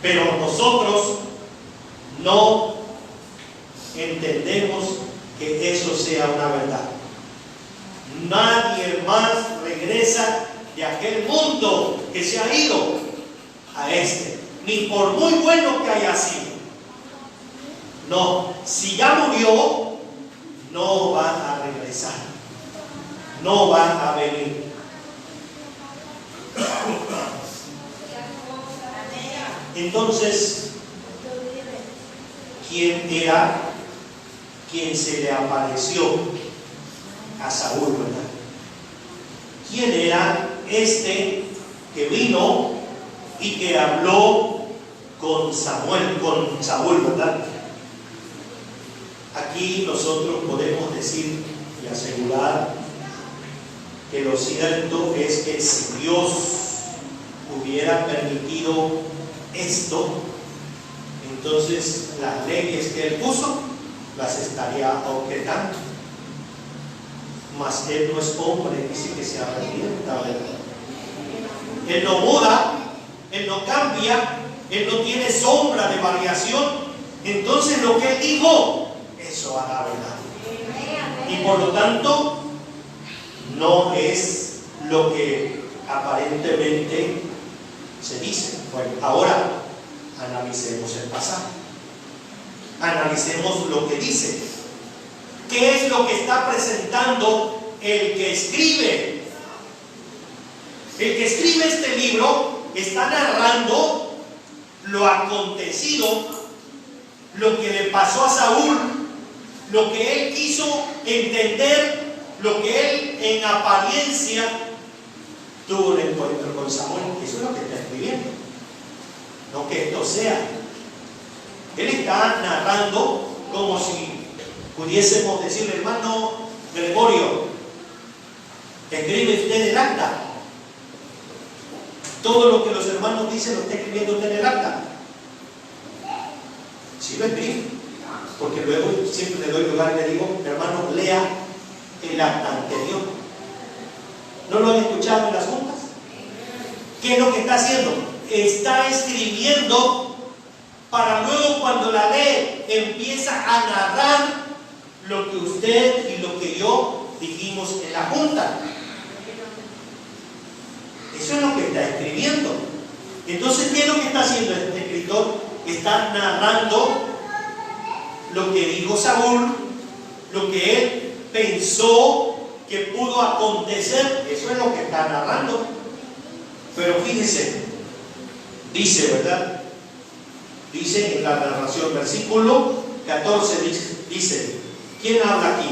Pero nosotros no entendemos que eso sea una verdad. Nadie más regresa de aquel mundo que se ha ido a este, ni por muy bueno que haya sido. No, si ya murió, no va a regresar, no va a venir. Entonces, ¿quién era quien se le apareció a Saúl, verdad? ¿Quién era este que vino y que habló con Saúl, verdad? Aquí nosotros podemos decir y asegurar que lo cierto es que si Dios hubiera permitido esto, entonces las leyes que Él puso las estaría objetando. Mas Él no es hombre, dice que se arrepienta, ¿verdad? Él no muda, Él no cambia, Él no tiene sombra de variación. Entonces lo que Él dijo, eso hará, ¿verdad? Y por lo tanto, no es lo que aparentemente se dice. Bueno, ahora analicemos el pasaje. Analicemos lo que dice. ¿Qué es lo que está presentando el que escribe? El que escribe este libro está narrando lo acontecido, lo que le pasó a Saúl, lo que él quiso entender, lo que él en apariencia tuvo un encuentro con Samuel. Eso es lo que está escribiendo. No que esto sea. Él está narrando como si pudiésemos decirle, hermano Gregorio, escribe usted el acta. Todo lo que los hermanos dicen lo está escribiendo usted en el acta. Sí lo escribe, porque luego siempre le doy lugar y le digo, hermano, lea el acta anterior. ¿No lo han escuchado en las juntas? ¿Qué es lo que está haciendo? Está escribiendo para luego cuando la lee empieza a narrar lo que usted y lo que yo dijimos en la junta. Eso es lo que está escribiendo. Entonces, ¿qué es lo que está haciendo este escritor? Está narrando lo que dijo Saúl, lo que él pensó que pudo acontecer. Eso es lo que está narrando. Pero fíjese, dice, ¿verdad? Dice en la narración, versículo 14, dice, ¿quién habla aquí?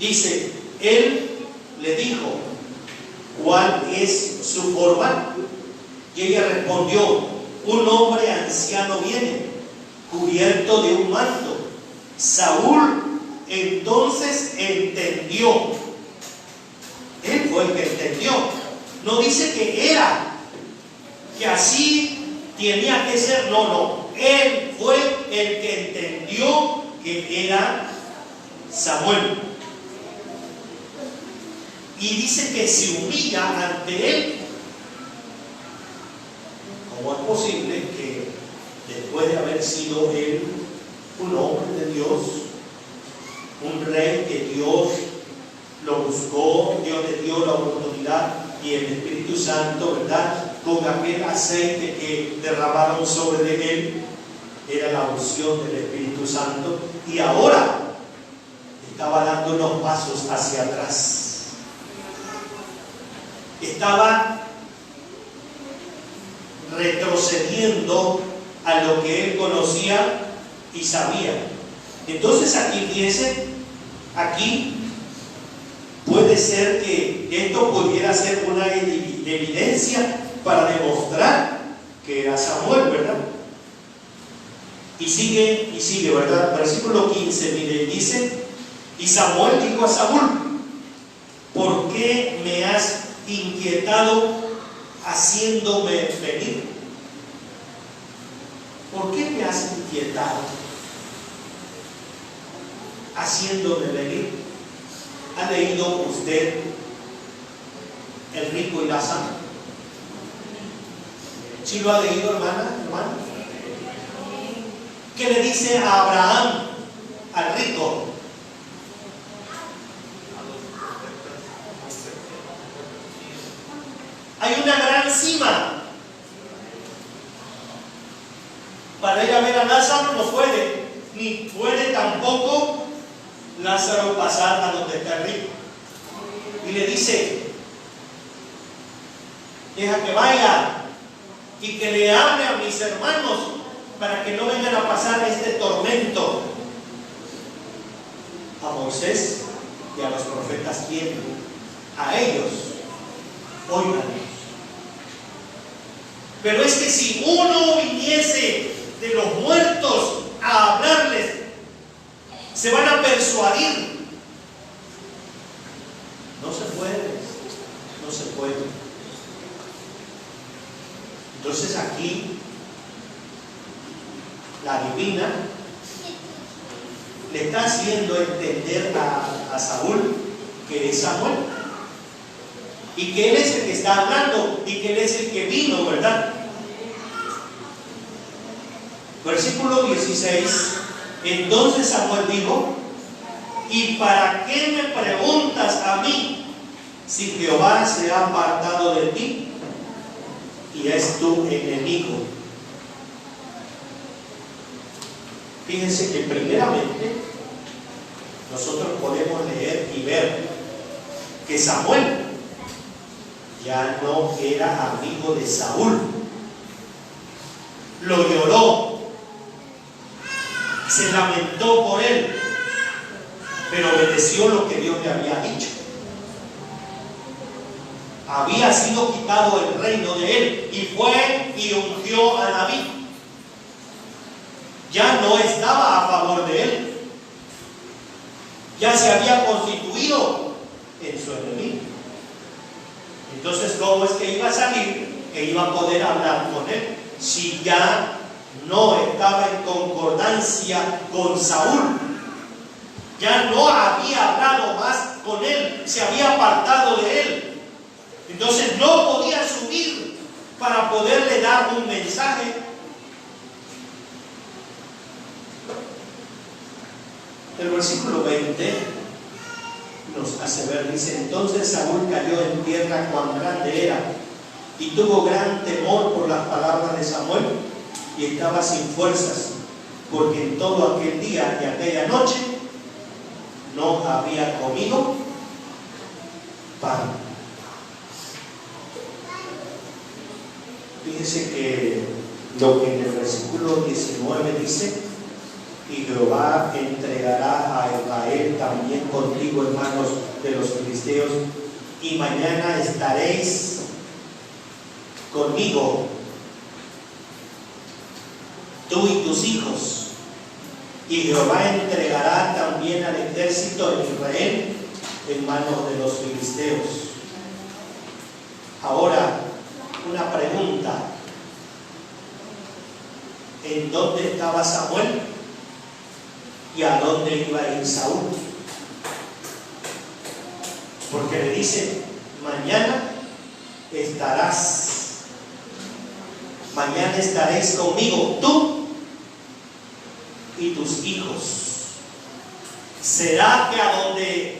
Dice, él le dijo, ¿cuál es su forma? Y ella respondió, un hombre anciano viene, cubierto de un manto. Saúl entonces entendió. Él fue el que entendió. No dice que era, que así tenía que ser. No, no. Él fue el que entendió que era Samuel. Y dice que se humilla ante él. ¿Cómo es posible que después de haber sido él un hombre de Dios, un rey que Dios lo buscó, Dios le dio la oportunidad y el Espíritu Santo, ¿verdad? Con aquel aceite que derramaron sobre de él, era la unción del Espíritu Santo, y ahora estaba dando unos pasos hacia atrás. Estaba retrocediendo a lo que él conocía y sabía. Entonces aquí, fíjense, aquí puede ser que esto pudiera ser una evidencia para demostrar que era Samuel, ¿verdad? Y sigue, ¿verdad? Versículo 15, mire, dice, y Samuel dijo a Saúl, ¿por qué me has inquietado haciéndome venir? ¿Por qué me has inquietado haciéndome venir? ¿Ha leído usted el rico y Lázaro? ¿Sí lo ha leído, hermano? ¿Qué le dice a Abraham, al rico? Hay una gran cima. Para ir a ver a Lázaro no puede, ni puede tampoco Lázaro pasar a donde está el rico. Y le dice: deja que vaya y que le hable a mis hermanos para que no vengan a pasar este tormento. A Moisés y a los profetas quieren, a ellos, óiganlos. Pero es que si uno viniese de los muertos a hablarles, se van a persuadir. No se puede, no se puede. Entonces aquí la divina le está haciendo entender a Saúl que es Samuel y que él es el que está hablando y que él es el que vino, ¿verdad? Versículo 16. Entonces Samuel dijo: ¿y para qué me preguntas a mí si Jehová se ha apartado de ti y es tu enemigo? Fíjense que primeramente nosotros podemos leer y ver que Samuel ya no era amigo de Saúl. Lo lloró, se lamentó por él, pero obedeció lo que Dios le había dicho. Había sido quitado el reino de él y fue y ungió a David. Ya no estaba a favor de él, ya se había constituido en su enemigo. Entonces, ¿cómo es que iba a salir, que iba a poder hablar con él, si ya no estaba en concordancia con Saúl? Ya no había hablado más con él, se había apartado de él. Entonces no podía subir para poderle dar un mensaje. El versículo 20 nos hace ver, dice: entonces Saúl cayó en tierra cuán grande era, y tuvo gran temor por las palabras de Samuel, y estaba sin fuerzas, porque en todo aquel día y aquella noche no había comido pan. Fíjese que lo que en el versículo 19 dice: y Jehová entregará a Israel también contigo en manos de los filisteos, y mañana estaréis conmigo, tú y tus hijos, y Jehová entregará también al ejército de Israel en manos de los filisteos. Ahora, una pregunta: ¿en dónde estaba Samuel? ¿Y a dónde iba a ir Saúl? Porque le dice: mañana estaréis conmigo, tú y tus hijos. ¿Será que a donde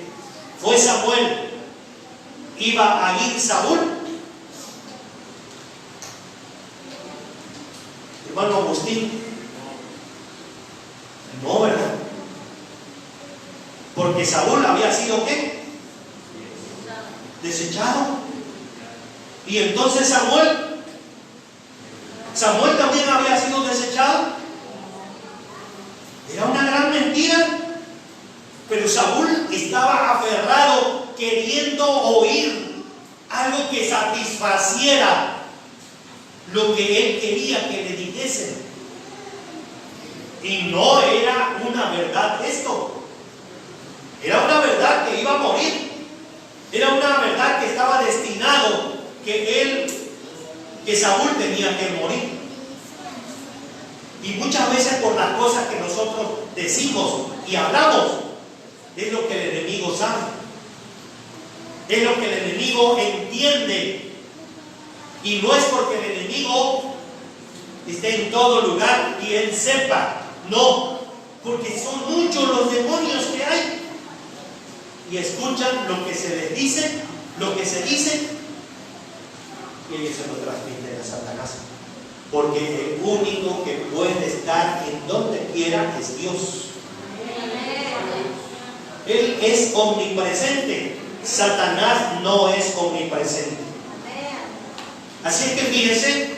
fue Samuel iba a ir Saúl? Hermano Agustín, no, ¿verdad? Porque Saúl había sido ¿qué? Desechado. Y entonces Samuel también había sido desechado. Era una gran mentira. Pero Saúl estaba aferrado, queriendo oír algo que satisfaciera lo que él quería que le dijesen. Y no era una verdad esto. Era una verdad que iba a morir. Era una verdad que estaba destinado, que Saúl tenía que morir. Y muchas veces por las cosas que nosotros decimos y hablamos, es lo que el enemigo sabe. Es lo que el enemigo entiende. Y no es porque el enemigo esté en todo lugar y él sepa. No, porque son muchos los demonios que hay. Y escuchan lo que se les dice, lo que se dice, y ellos se lo transmiten a Satanás. Porque el único que puede estar en donde quiera es Dios. Él es omnipresente. Satanás no es omnipresente. Así es que fíjense,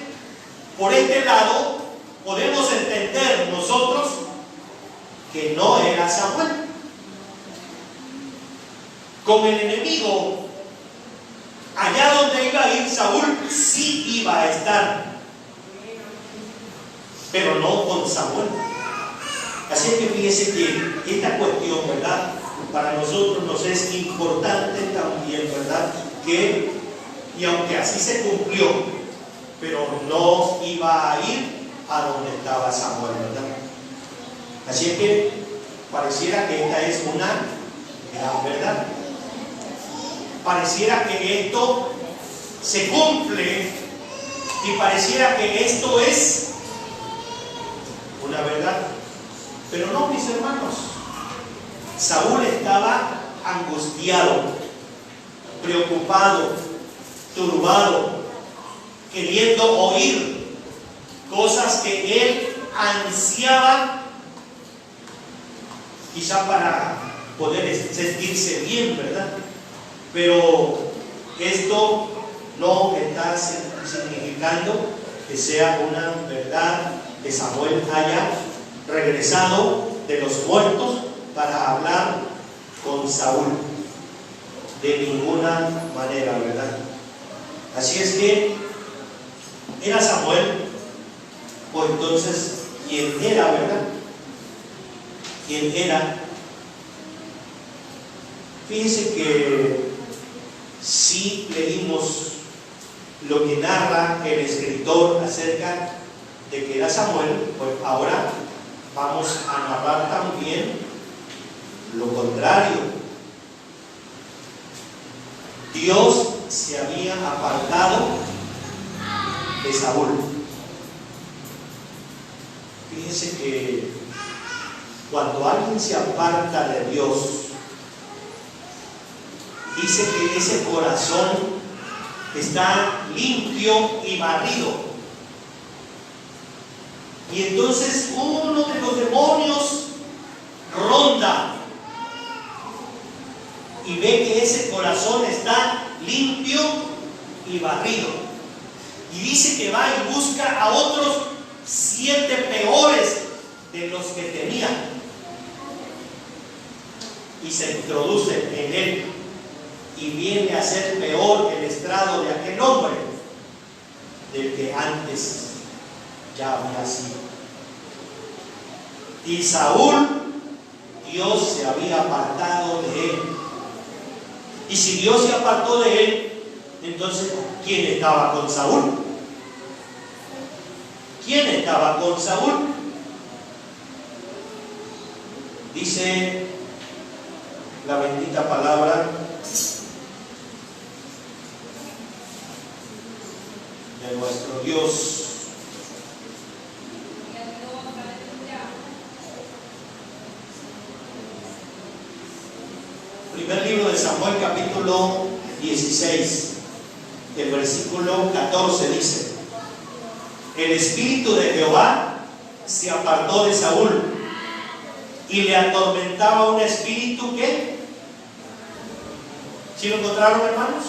por este lado podemos entender nosotros que no era Samuel. Con el enemigo, allá donde iba a ir Saúl, sí iba a estar, pero no con Samuel. Así es que fíjense que esta cuestión, ¿verdad?, para nosotros nos es importante también, ¿verdad?, que, y aunque así se cumplió, pero no iba a ir a donde estaba Samuel, ¿verdad? Así es que pareciera que esta es una gran verdad. Pareciera que esto se cumple y pareciera que esto es una verdad. Pero no, mis hermanos. Saúl estaba angustiado, preocupado, turbado, queriendo oír cosas que él ansiaba, quizá para poder sentirse bien, ¿verdad? Pero esto no está significando que sea una verdad que Samuel haya regresado de los muertos para hablar con Saúl. De ninguna manera, ¿verdad? Así es que era Samuel, pues entonces, ¿quién era, verdad? ¿Quién era? Fíjense que si leímos lo que narra el escritor acerca de que era Samuel, pues ahora vamos a narrar también lo contrario. Dios se había apartado de Saúl. Fíjense que cuando alguien se aparta de Dios, dice que ese corazón está limpio y barrido. Y entonces uno de los demonios ronda y ve que ese corazón está limpio y barrido. Y dice que va y busca a otros 7 peores de los que tenía. Y se introduce en él. Y viene a ser peor el estrado de aquel hombre del que antes ya había sido. Y Saúl, Dios se había apartado de él. Y si Dios se apartó de él, entonces, ¿quién estaba con Saúl? ¿Quién estaba con Saúl? Dice la bendita palabra de nuestro Dios. Primer libro de Samuel, capítulo 16, el versículo 14 dice: el espíritu de Jehová se apartó de Saúl y le atormentaba un espíritu que, ¿sí lo encontraron, hermanos?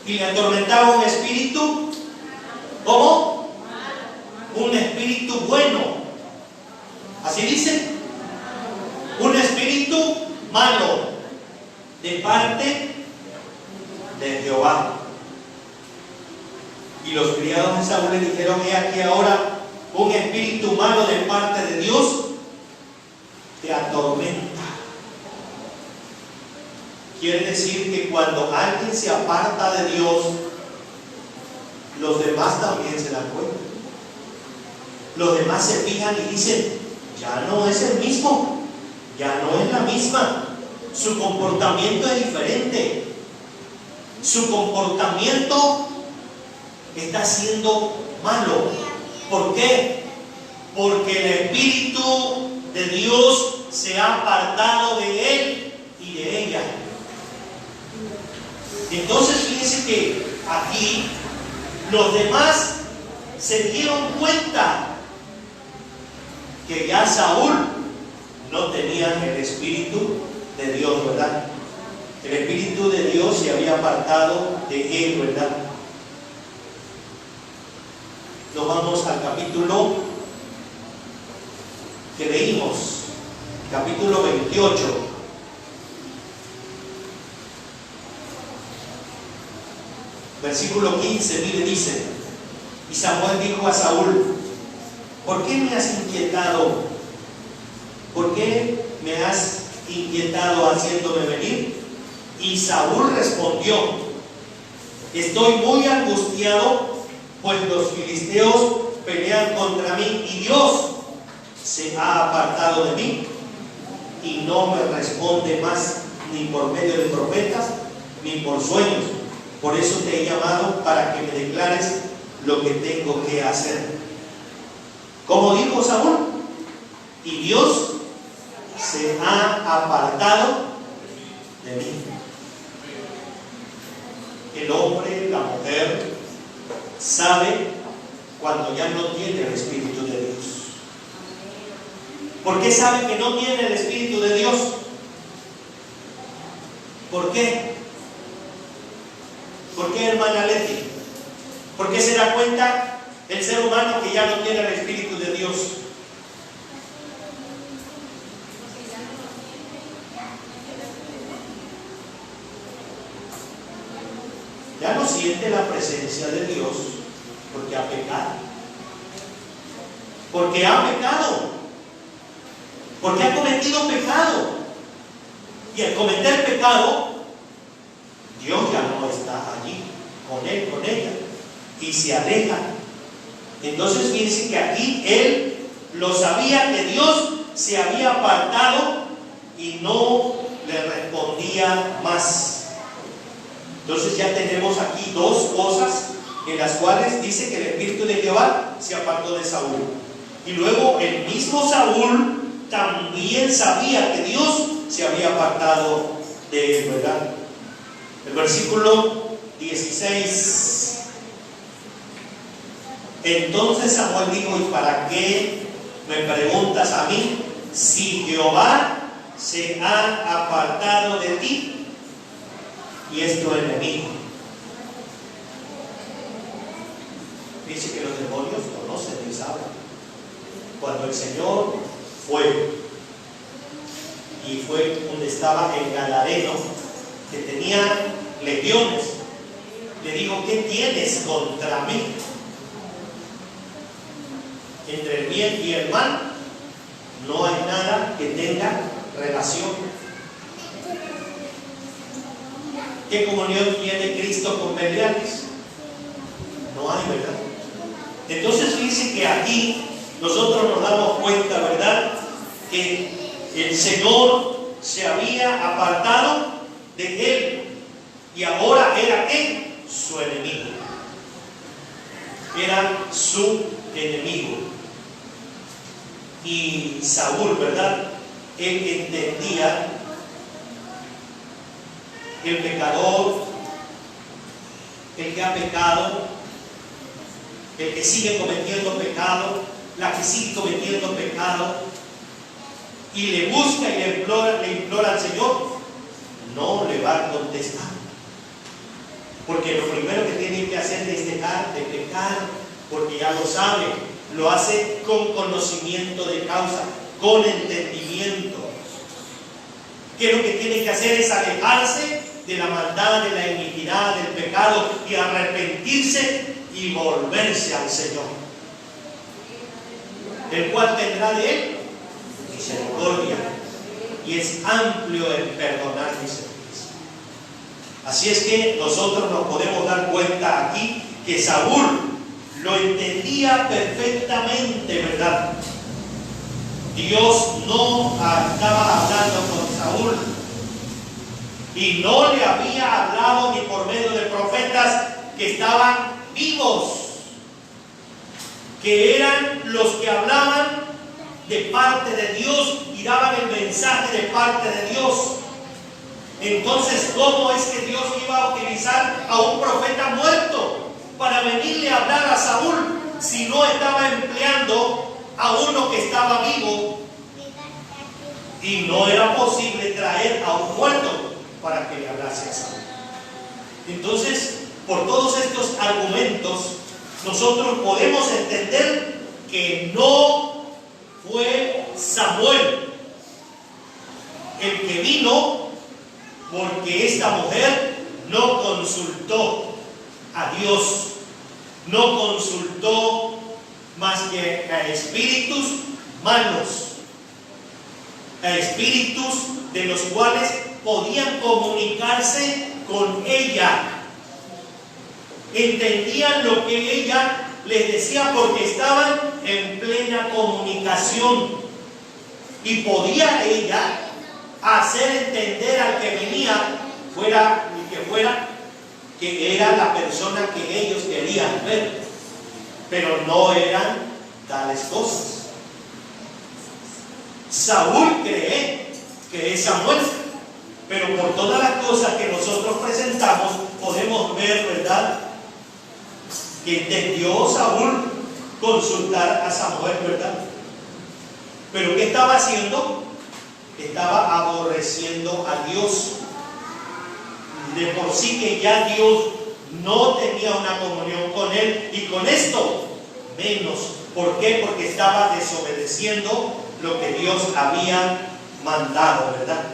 Y le atormentaba un espíritu, ¿cómo? Un espíritu bueno. Así dice, un espíritu malo de parte de Jehová. Y los criados de Saúl le dijeron: he aquí ahora un espíritu malo de parte de Dios te atormenta. Quiere decir que cuando alguien se aparta de Dios, los demás también se dan cuenta. Los demás se fijan y dicen: ya no es el mismo, ya no es la misma. su comportamiento es diferente. Su comportamiento está siendo malo. ¿Por qué? Porque el Espíritu de Dios se ha apartado de él y de ella. Entonces fíjense que aquí los demás se dieron cuenta que ya Saúl no tenía el Espíritu de Dios, ¿verdad? El Espíritu de Dios se había apartado de él, ¿verdad? Nos vamos al capítulo que leímos, capítulo 28. Versículo 15, mire, dice: y Samuel dijo a Saúl: ¿por qué me has inquietado? ¿Por qué me has inquietado haciéndome venir? Y Saúl respondió: estoy muy angustiado, pues los filisteos pelean contra mí y Dios se ha apartado de mí y no me responde más, ni por medio de profetas ni por sueños. Por eso te he llamado, para que me declares lo que tengo que hacer. Como dijo Saúl, y Dios se ha apartado de mí. El hombre, la mujer, sabe cuando ya no tiene el Espíritu de Dios. ¿Por qué sabe que no tiene el Espíritu de Dios? ¿Por qué? ¿Por qué, hermana Leti? ¿Por qué se da cuenta el ser humano que ya no tiene el Espíritu de Dios? Ya no siente la presencia de Dios porque ha pecado. Porque ha pecado. Porque ha cometido pecado. Y al cometer pecado, Dios ya no está allí con él, con ella, y se aleja. Entonces fíjense que aquí él lo sabía, que Dios se había apartado y no le respondía más. Entonces ya tenemos aquí dos cosas en las cuales dice que el Espíritu de Jehová se apartó de Saúl. Y luego el mismo Saúl también sabía que Dios se había apartado de él, ¿verdad? El versículo 16. Entonces Samuel dijo: ¿y para qué me preguntas a mí? Si Jehová se ha apartado de ti y es tu enemigo. Dice que los demonios conocen y saben. Cuando el Señor fue donde estaba el Gadareno, que tenía legiones, le dijo: ¿qué tienes contra mí? Entre el bien y el mal no hay nada que tenga relación. ¿Qué comunión tiene Cristo con Beliales? No hay, ¿verdad? Entonces dice que aquí nosotros nos damos cuenta, ¿verdad?, que el Señor se había apartado de él y ahora era ¿qué? Su enemigo. Era su enemigo. Y Saúl, ¿verdad?, él entendía el pecador, el que ha pecado, el que sigue cometiendo pecado, la que sigue cometiendo pecado, y le busca y le implora al Señor, no le va a contestar. Porque lo primero que tiene que hacer es dejar de pecar, porque ya lo sabe, lo hace con conocimiento de causa, con entendimiento. Que lo que tiene que hacer es alejarse de la maldad, de la iniquidad, del pecado, y arrepentirse y volverse al Señor, el cual tendrá de él misericordia, y es amplio en perdonar misericordia. Así es que nosotros nos podemos dar cuenta aquí que Saúl lo entendía perfectamente, ¿verdad? Dios no estaba hablando con Saúl y no le había hablado ni por medio de profetas que estaban vivos, que eran los que hablaban de parte de Dios y daban el mensaje de parte de Dios. Entonces, ¿cómo es que Dios iba a utilizar a un profeta muerto para venirle a hablar a Saúl si no estaba empleando a uno que estaba vivo? Y no era posible traer a un muerto para que le hablase a Saúl. Entonces, por todos estos argumentos, nosotros podemos entender que no fue Samuel el que vino, porque esta mujer no consultó a Dios, no consultó más que a espíritus malos, a espíritus de los cuales podían comunicarse con ella. Entendían lo que ella les decía porque estaban en plena comunicación, y podía ella hacer entender al que venía, fuera el que fuera, que era la persona que ellos querían ver, pero no eran tales cosas. Saúl cree que es Samuel, pero por todas las cosas que nosotros presentamos podemos ver, ¿verdad?, que entendió Saúl consultar a Samuel, ¿verdad? Pero ¿qué estaba haciendo? Estaba aborreciendo a Dios. De por sí que ya Dios no tenía una comunión con él, y con esto menos. ¿Por qué? Porque estaba desobedeciendo lo que Dios había mandado, ¿verdad?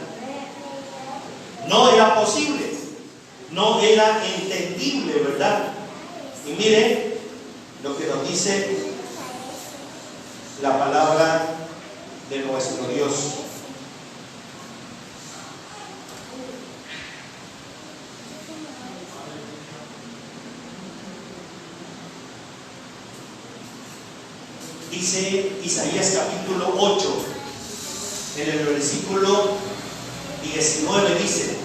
No era posible, no era entendible, ¿verdad? Y miren lo que nos dice la palabra de nuestro Dios. Dice Isaías capítulo 8, en el versículo 19 dice: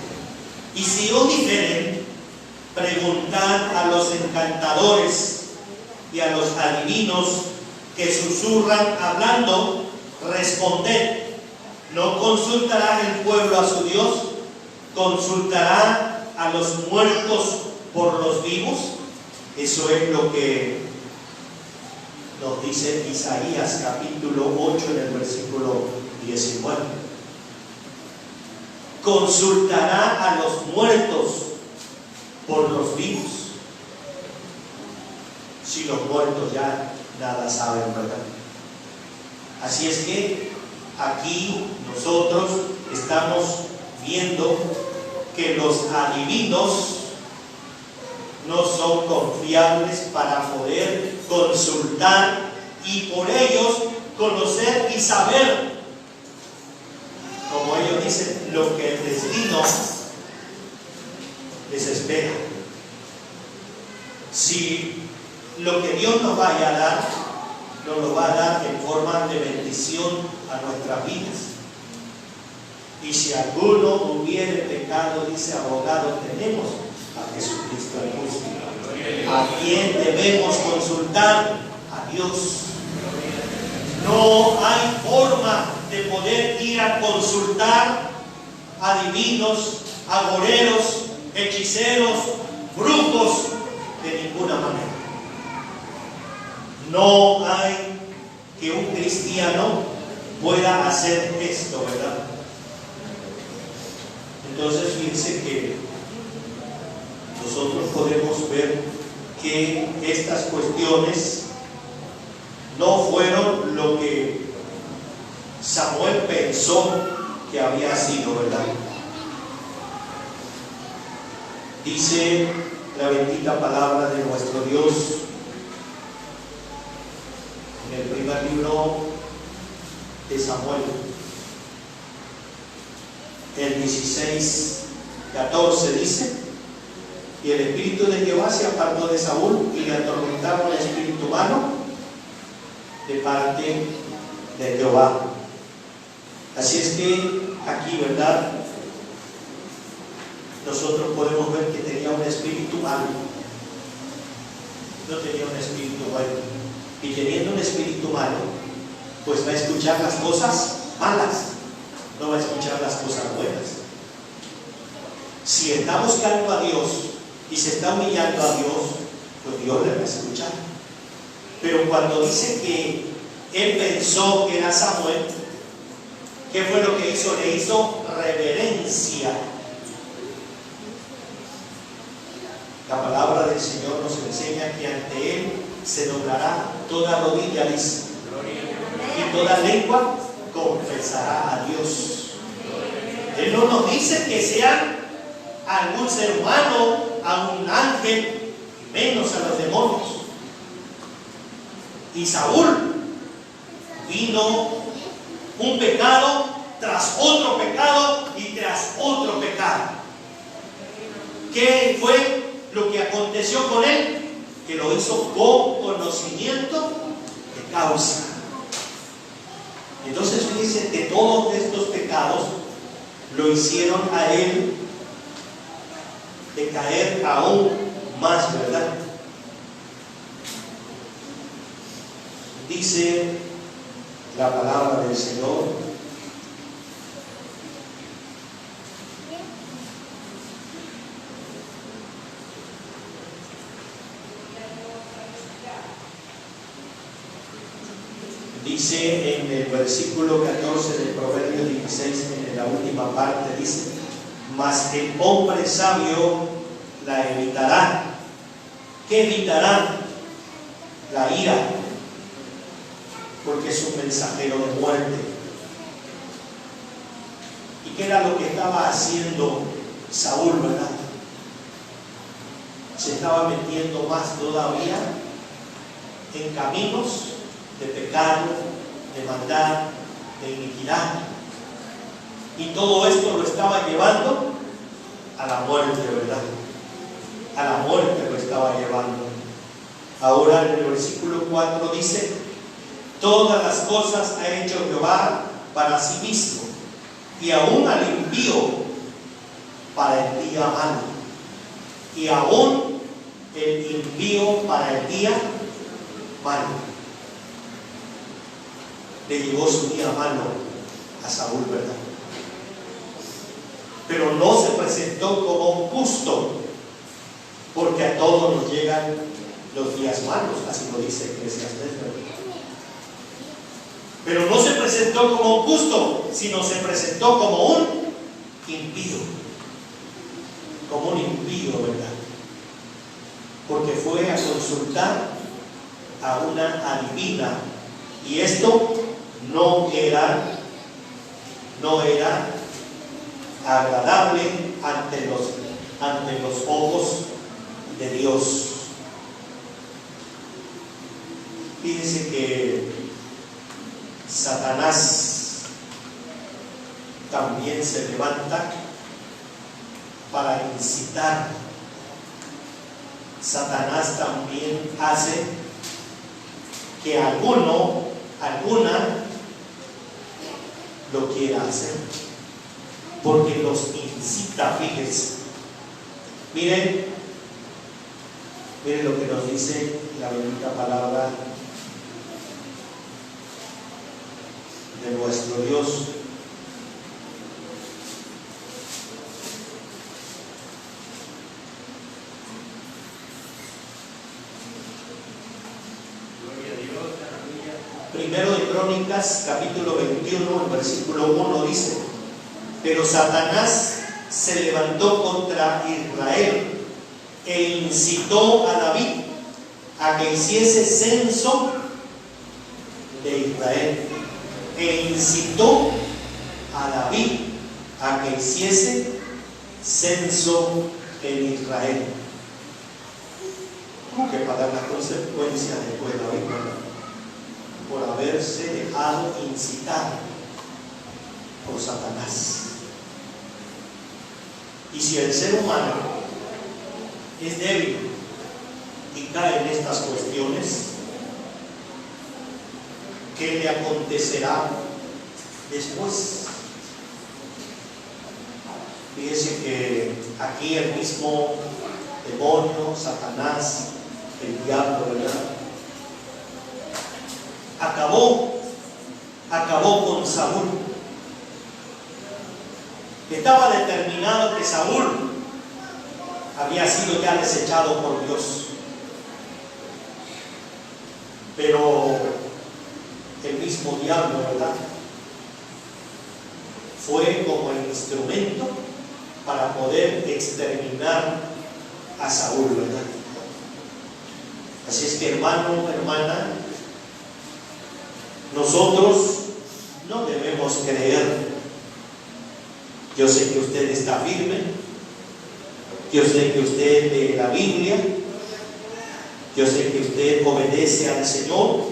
y si os dijeren, preguntad a los encantadores y a los adivinos que susurran hablando, responded, ¿no consultará el pueblo a su Dios? ¿Consultará a los muertos por los vivos? Eso es lo que nos dice Isaías capítulo 8 en el versículo 19. Consultará a los muertos por los vivos. Si los muertos ya nada saben, ¿verdad? Así es que aquí nosotros estamos viendo que los adivinos no son confiables para poder consultar y por ellos conocer y saber, como ellos dicen, lo que el destino les espera. Si lo que Dios nos vaya a dar, nos lo va a dar en forma de bendición a nuestras vidas. Y si alguno hubiere pecado, dice, abogado tenemos a Jesucristo el justo. ¿A quién debemos consultar? A Dios. No hay forma de poder ir a consultar a adivinos, agoreros, hechiceros, brujos, de ninguna manera. No hay que un cristiano pueda hacer esto, ¿verdad? Entonces fíjense que nosotros podemos ver que estas cuestiones no fueron lo que Samuel pensó que había sido, ¿verdad? Dice la bendita palabra de nuestro Dios en el primer libro de Samuel, el 16:14 dice: y el espíritu de Jehová se apartó de Saúl y le atormentaba un espíritu malo de parte de Jehová. Así es que aquí, ¿verdad?, nosotros podemos ver que tenía un espíritu malo. No tenía un espíritu bueno. Y teniendo un espíritu malo, pues va a escuchar las cosas malas, no va a escuchar las cosas buenas. Si está buscando a Dios y se está humillando a Dios, pues Dios le va a escuchar. Pero cuando dice que él pensó que era Samuel, ¿qué fue lo que hizo? Le hizo reverencia. La palabra del Señor nos enseña que ante Él se doblará toda rodilla, dice, y toda lengua confesará a Dios. Él no nos dice que sea algún ser humano, a un ángel, menos a los demonios. Y Saúl vino un pecado tras otro pecado y tras otro pecado. ¿Qué fue lo que aconteció con él? Que lo hizo con conocimiento de causa. Entonces fíjense que todos estos pecados lo hicieron a él de caer aún más, ¿verdad? Dice la palabra del Señor: dice en el versículo 14 del Proverbio 16, en la última parte, dice: mas el hombre sabio la evitará. ¿Qué evitará? La ira, porque es un mensajero de muerte. ¿Y qué era lo que estaba haciendo Saúl, verdad? Se estaba metiendo más todavía en caminos de pecado, de maldad, de iniquidad. Y todo esto lo estaba llevando a la muerte, ¿verdad? A la muerte lo estaba llevando. Ahora en el versículo 4 dice: todas las cosas ha hecho Jehová para sí mismo, y aún al impío para el día malo. Y aún el impío para el día malo. Le llegó su día malo a Saúl, ¿verdad? Pero no se presentó como un justo, porque a todos nos llegan los días malos, así lo dice Eclesiastés, ¿verdad? Pero no se presentó como un justo, sino se presentó como un impío. Como un impío, ¿verdad? Porque fue a consultar a una adivina, y esto no era agradable ante los ojos de Dios. Fíjense que Satanás también se levanta para incitar. Satanás también hace que alguna lo quiera hacer, porque los incita. Fíjense, miren lo que nos dice la bendita palabra de nuestro Dios. Primero de Crónicas, capítulo 21, el versículo 1 dice: pero Satanás se levantó contra Israel e incitó a David a que hiciese censo de Israel. E incitó a David a que hiciese censo en Israel. ¿Cómo que pagar las consecuencias después de David, ¿verdad? Por haberse dejado incitar por Satanás. Y si el ser humano es débil y cae en estas cuestiones, ¿qué le acontecerá después? Fíjese que aquí el mismo demonio, Satanás, el diablo, ¿verdad? Acabó con Saúl. Estaba determinado que Saúl había sido ya desechado por Dios. Pero el mismo diablo, ¿verdad?, fue como el instrumento para poder exterminar a Saúl, ¿verdad? Así es que, hermano, hermana, nosotros no debemos creer. Yo sé que usted está firme, yo sé que usted lee la Biblia, yo sé que usted obedece al Señor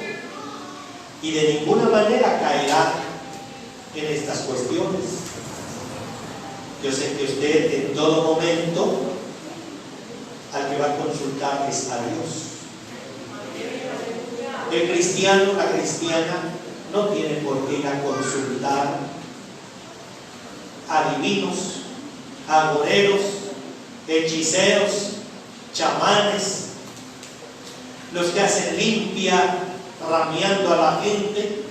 y de ninguna manera caerá en estas cuestiones. Yo sé que usted en todo momento al que va a consultar es a Dios. El cristiano, la cristiana, no tiene por qué ir a consultar a adivinos, agoreros, hechiceros, chamanes, los que hacen limpia rameando a la gente.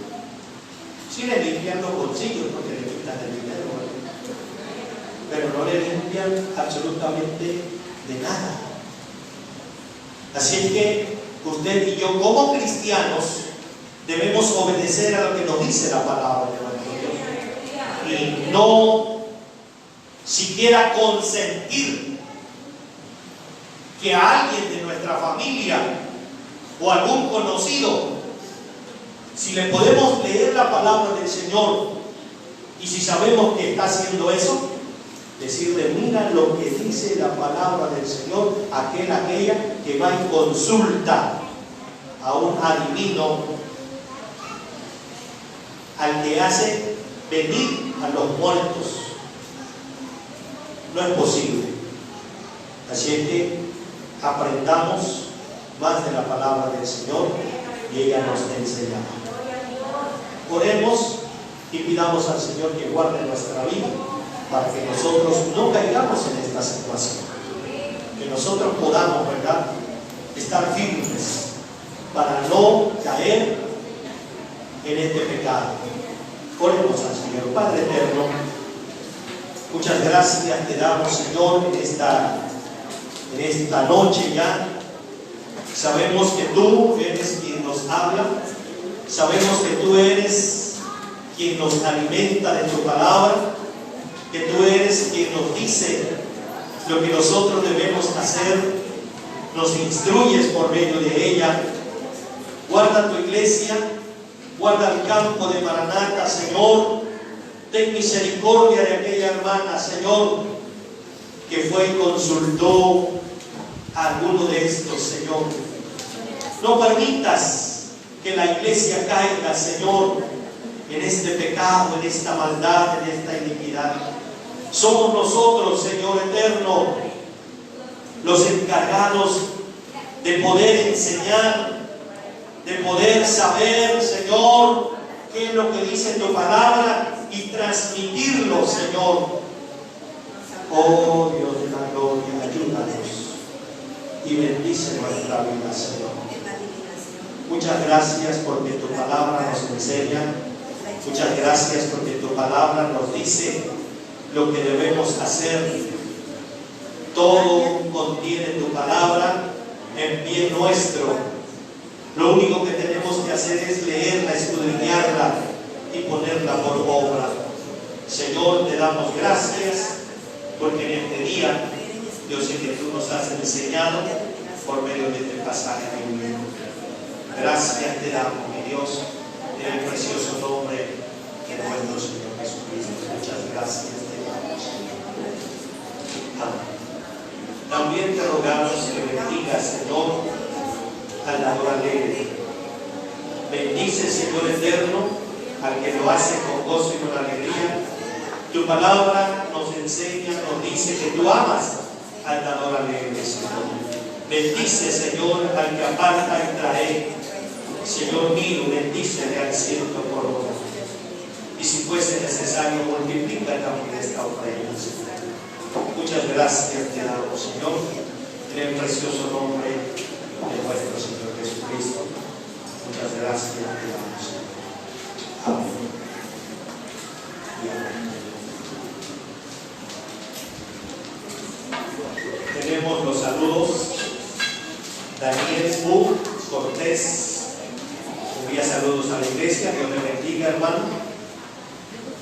Sí le limpian los bolsillos porque le quitan el dinero, pero no le limpian absolutamente de nada. Así es que usted y yo, como cristianos, debemos obedecer a lo que nos dice la palabra del Evangelio y no siquiera consentir que a alguien de nuestra familia o algún conocido, si le podemos leer la palabra del Señor y si sabemos que está haciendo eso, decirle: mira lo que dice la palabra del Señor, aquella que va y consulta a un adivino, al que hace venir a los muertos. No es posible. Así es que aprendamos más de la palabra del Señor y ella nos enseñará. Oremos y pidamos al Señor que guarde nuestra vida para que nosotros no caigamos en esta situación, que nosotros podamos, ¿verdad?, estar firmes para no caer en este pecado. Oremos al Señor. Padre eterno, muchas gracias te damos, Señor, en esta noche ya. Sabemos que tú eres quien nos habla, sabemos que tú eres quien nos alimenta de tu palabra, que tú eres quien nos dice lo que nosotros debemos hacer, nos instruyes por medio de ella. Guarda tu iglesia, guarda el campo de Maranata, Señor. Ten misericordia de aquella hermana, Señor, que fue y consultó a alguno de estos, Señor. No permitas que la iglesia caiga, Señor, en este pecado, en esta maldad, en esta iniquidad. Somos nosotros, Señor eterno, los encargados de poder enseñar, de poder saber, Señor, qué es lo que dice tu palabra y transmitirlo, Señor. Oh Dios de la gloria, ayúdanos y bendice nuestra vida, Señor. Muchas gracias porque tu palabra nos enseña. Muchas gracias porque tu palabra nos dice lo que debemos hacer. Todo contiene tu palabra en pie nuestro. Lo único que tenemos que hacer es leerla, escudriñarla y ponerla por obra. Señor, te damos gracias porque en este día yo sé que tú nos has enseñado por medio de este pasaje bíblico. Gracias te damos, mi Dios, en el precioso nombre de nuestro Señor Jesucristo. Muchas gracias te damos, Señor. Amén. También te rogamos que bendigas, Señor, al dador alegre. Bendice, Señor eterno, al que lo hace con gozo y con alegría. Tu palabra nos enseña, nos dice que tú amas al dador alegre, Señor. Bendice, Señor, al que aparta y trae. Señor mío, bendícele al ciento por hora. Y si fuese necesario, multiplica también esta ofrenda, Señor. Muchas gracias te damos, Señor, en el precioso nombre de nuestro Señor Jesucristo. Muchas gracias te damos, Señor. Amén. Y amén. Tenemos los saludos. Daniel U. Cortés envía saludos a la iglesia. Dios le bendiga, hermano.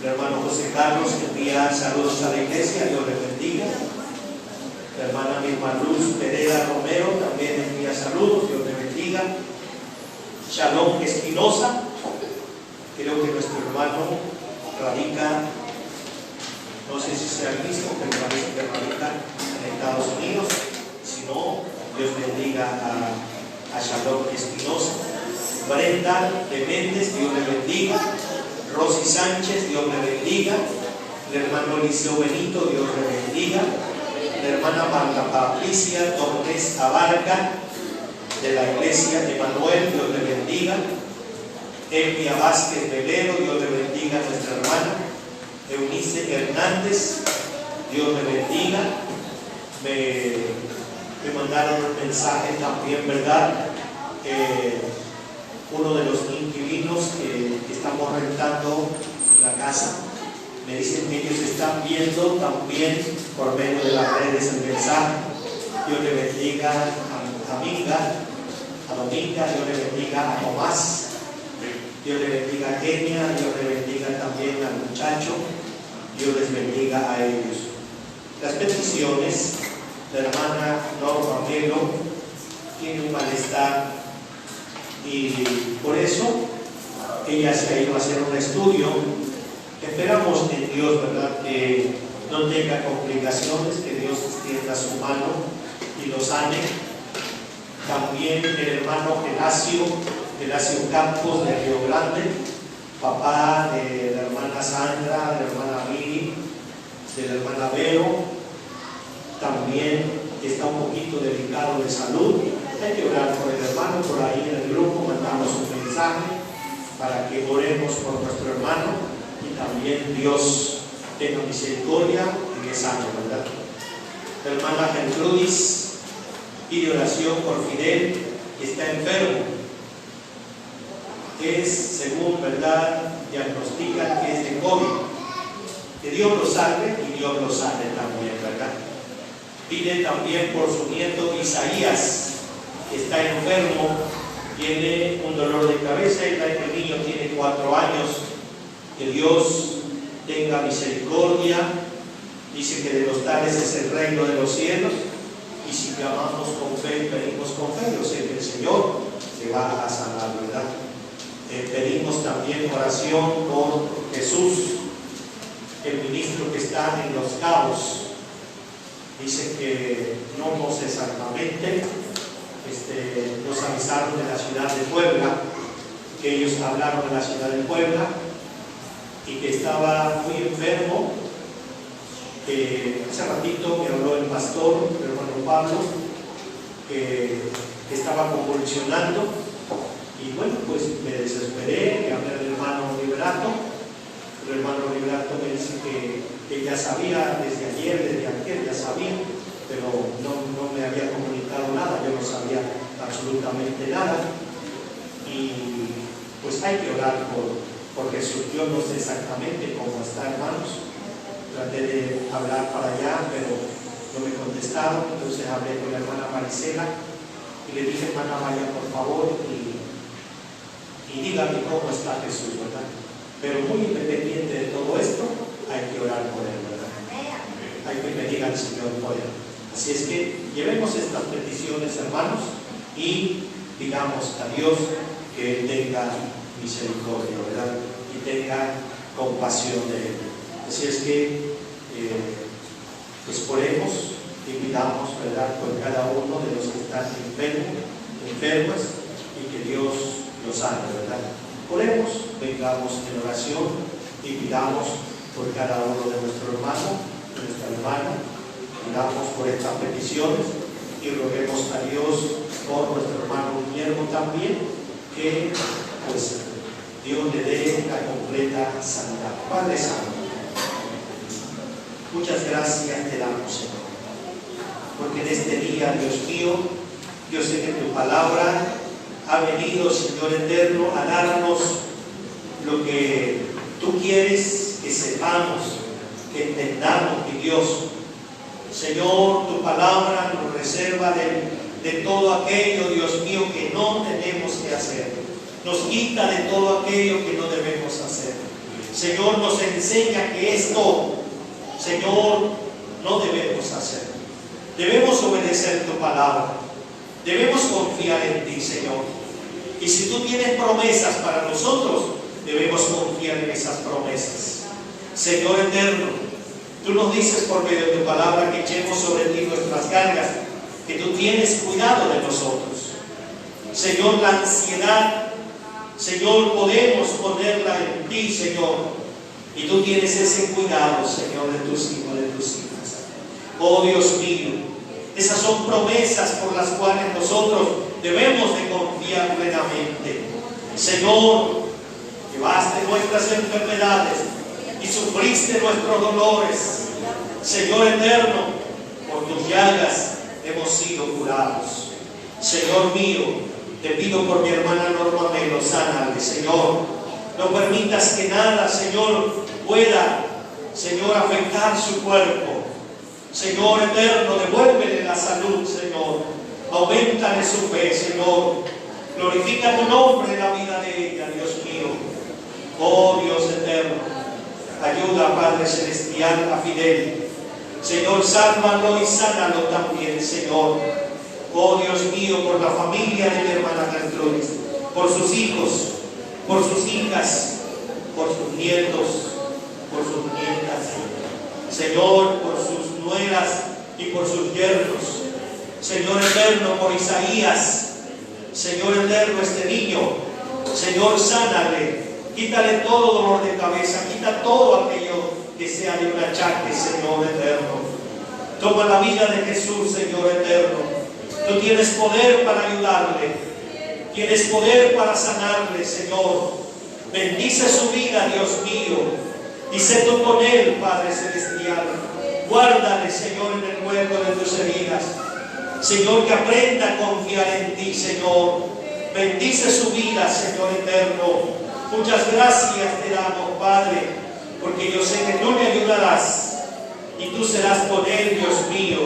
El hermano José Carlos envía saludos a la iglesia. Dios le bendiga. La hermana Mirma Luz Pereira Romero también envía saludos. Dios le bendiga. Shalom Espinosa. Creo que nuestro hermano radica, no sé si sea el mismo, pero parece que radica en Estados Unidos. Si no, Dios bendiga a Shalom Espinosa. Brenda de Méndez, Dios le bendiga. Rosy Sánchez, Dios le bendiga. El hermano Eliseo Benito, Dios le bendiga. La hermana Marta Patricia Torres Abarca, de la iglesia de Manuel, Dios le bendiga. Elvia Vázquez Velero, Dios le bendiga a nuestra hermana. Eunice Hernández, Dios le bendiga. Me mandaron un mensaje también, ¿verdad? Uno de los inquilinos que estamos rentando la casa, me dicen que ellos están viendo también por medio de las redes el mensaje. Dios le bendiga a Minga, a Dominga, Dios le bendiga a Tomás, Dios le bendiga a Kenia, Dios le bendiga también al muchacho, Dios les bendiga a ellos. Las peticiones, la hermana Norma Melo tiene un malestar y por eso ella se ha ido a hacer un estudio. Esperamos en Dios, ¿verdad?, que no tenga complicaciones, que Dios extienda su mano y lo sane. También el hermano Gelacio Campos de Río Grande, papá de la hermana Sandra, de la hermana Miri, de la hermana Vero, también está un poquito delicado de salud. Hay que orar por el hermano. Por ahí en el grupo mandamos un mensaje para que oremos por nuestro hermano y también Dios tenga misericordia y que sane, ¿verdad? La hermana Gertrudis pide oración por Fidel, que está enfermo. Según, ¿verdad?, diagnostican que es de COVID. Que Dios lo salve y Dios lo sane también, ¿verdad? Pide también por su nieto Isaías, que está enfermo, tiene un dolor de cabeza y el niño tiene 4 años. Que Dios tenga misericordia. Dice que de los tales es el reino de los cielos, y si clamamos con fe y pedimos con fe, yo sé que el Señor te va a sanar, ¿verdad? Pedimos también oración por Jesús, el ministro que está en Los Cabos. Dice que no sé exactamente, nos avisaron de la ciudad de Puebla, que ellos hablaron de la ciudad de Puebla y que estaba muy enfermo. Hace ratito me habló el pastor, el hermano Pablo, que estaba convulsionando, y bueno, pues me desesperé, le hablé al hermano Liberato. El hermano Liberato me dice que ya sabía desde ayer, desde aquel ya sabía, pero no me había comunicado nada, yo no sabía absolutamente nada. Y pues hay que orar por Jesús. Yo no sé exactamente cómo está, hermanos. Traté de hablar para allá, pero no me contestaron. Entonces hablé con la hermana Marisela y le dije: hermana, vaya por favor y dígame cómo está Jesús, ¿verdad? Pero muy independiente de todo esto, hay que orar por él, ¿verdad? Hay que pedir al Señor por él. Así es que llevemos estas peticiones, hermanos, y digamos a Dios que Él tenga misericordia, ¿verdad? Y tenga compasión de Él. Así es que pues oremos y pidamos, ¿verdad?, por cada uno de los que están enfermos, y que Dios los sane, ¿verdad? Oremos, vengamos en oración y pidamos por cada uno de nuestro hermano, de nuestra hermana. Pidamos por estas peticiones y roguemos a Dios por nuestro hermano Guillermo también, que pues Dios le dé la completa sanidad. Padre Santo, Muchas gracias te damos, Señor, porque en este día, Dios mío, yo sé que tu palabra ha venido, Señor eterno, a darnos lo que tú quieres que sepamos, que entendamos, mi Dios. Señor, tu palabra nos reserva de todo aquello, Dios mío, que no tenemos que hacer. Nos quita de todo aquello que no debemos hacer. Señor, nos enseña que esto, Señor, no debemos hacer. Debemos obedecer tu palabra. Debemos confiar en ti, Señor. Y si tú tienes promesas para nosotros, debemos confiar en esas promesas. Señor eterno, tú nos dices por medio de tu palabra que echemos sobre ti nuestras cargas, que tú tienes cuidado de nosotros. Señor, la ansiedad, Señor, podemos ponerla en ti, Señor, y tú tienes ese cuidado, Señor, de tus hijos, de tus hijas. Oh Dios mío, esas son promesas por las cuales nosotros debemos de confiar plenamente. Señor, llevaste nuestras enfermedades y sufriste nuestros dolores. Señor eterno, por tus llagas hemos sido curados. Señor mío, te pido por mi hermana Norma Melo, sánale, Señor. No permitas que nada, Señor, pueda, Señor, afectar su cuerpo. Señor eterno, devuélvele la salud, Señor. Auméntale su fe, Señor. Glorifica tu nombre en la vida de ella, Dios mío. Oh Dios eterno, ayuda, Padre celestial, a Fidel. Señor, sálvalo y sánalo también, Señor. Oh Dios mío, por la familia de mi hermana Gertrudis, por sus hijos, por sus hijas, por sus nietos, por sus nietas. Señor, por sus nueras y por sus yernos. Señor eterno, por Isaías. Señor eterno, este niño. Señor, sánale. Quítale todo dolor de cabeza. Quita todo aquello que sea de un achaque, Señor eterno. Toma la vida de Jesús, Señor eterno. Tú tienes poder para ayudarle. Tienes poder para sanarle, Señor. Bendice su vida, Dios mío. Y sé tú con él, Padre celestial. Guárdale, Señor, en el hueco de tus heridas. Señor, que aprenda a confiar en ti, Señor. Bendice su vida, Señor eterno. Muchas gracias te damos, Padre, porque yo sé que tú le ayudarás y tú serás con él, Dios mío.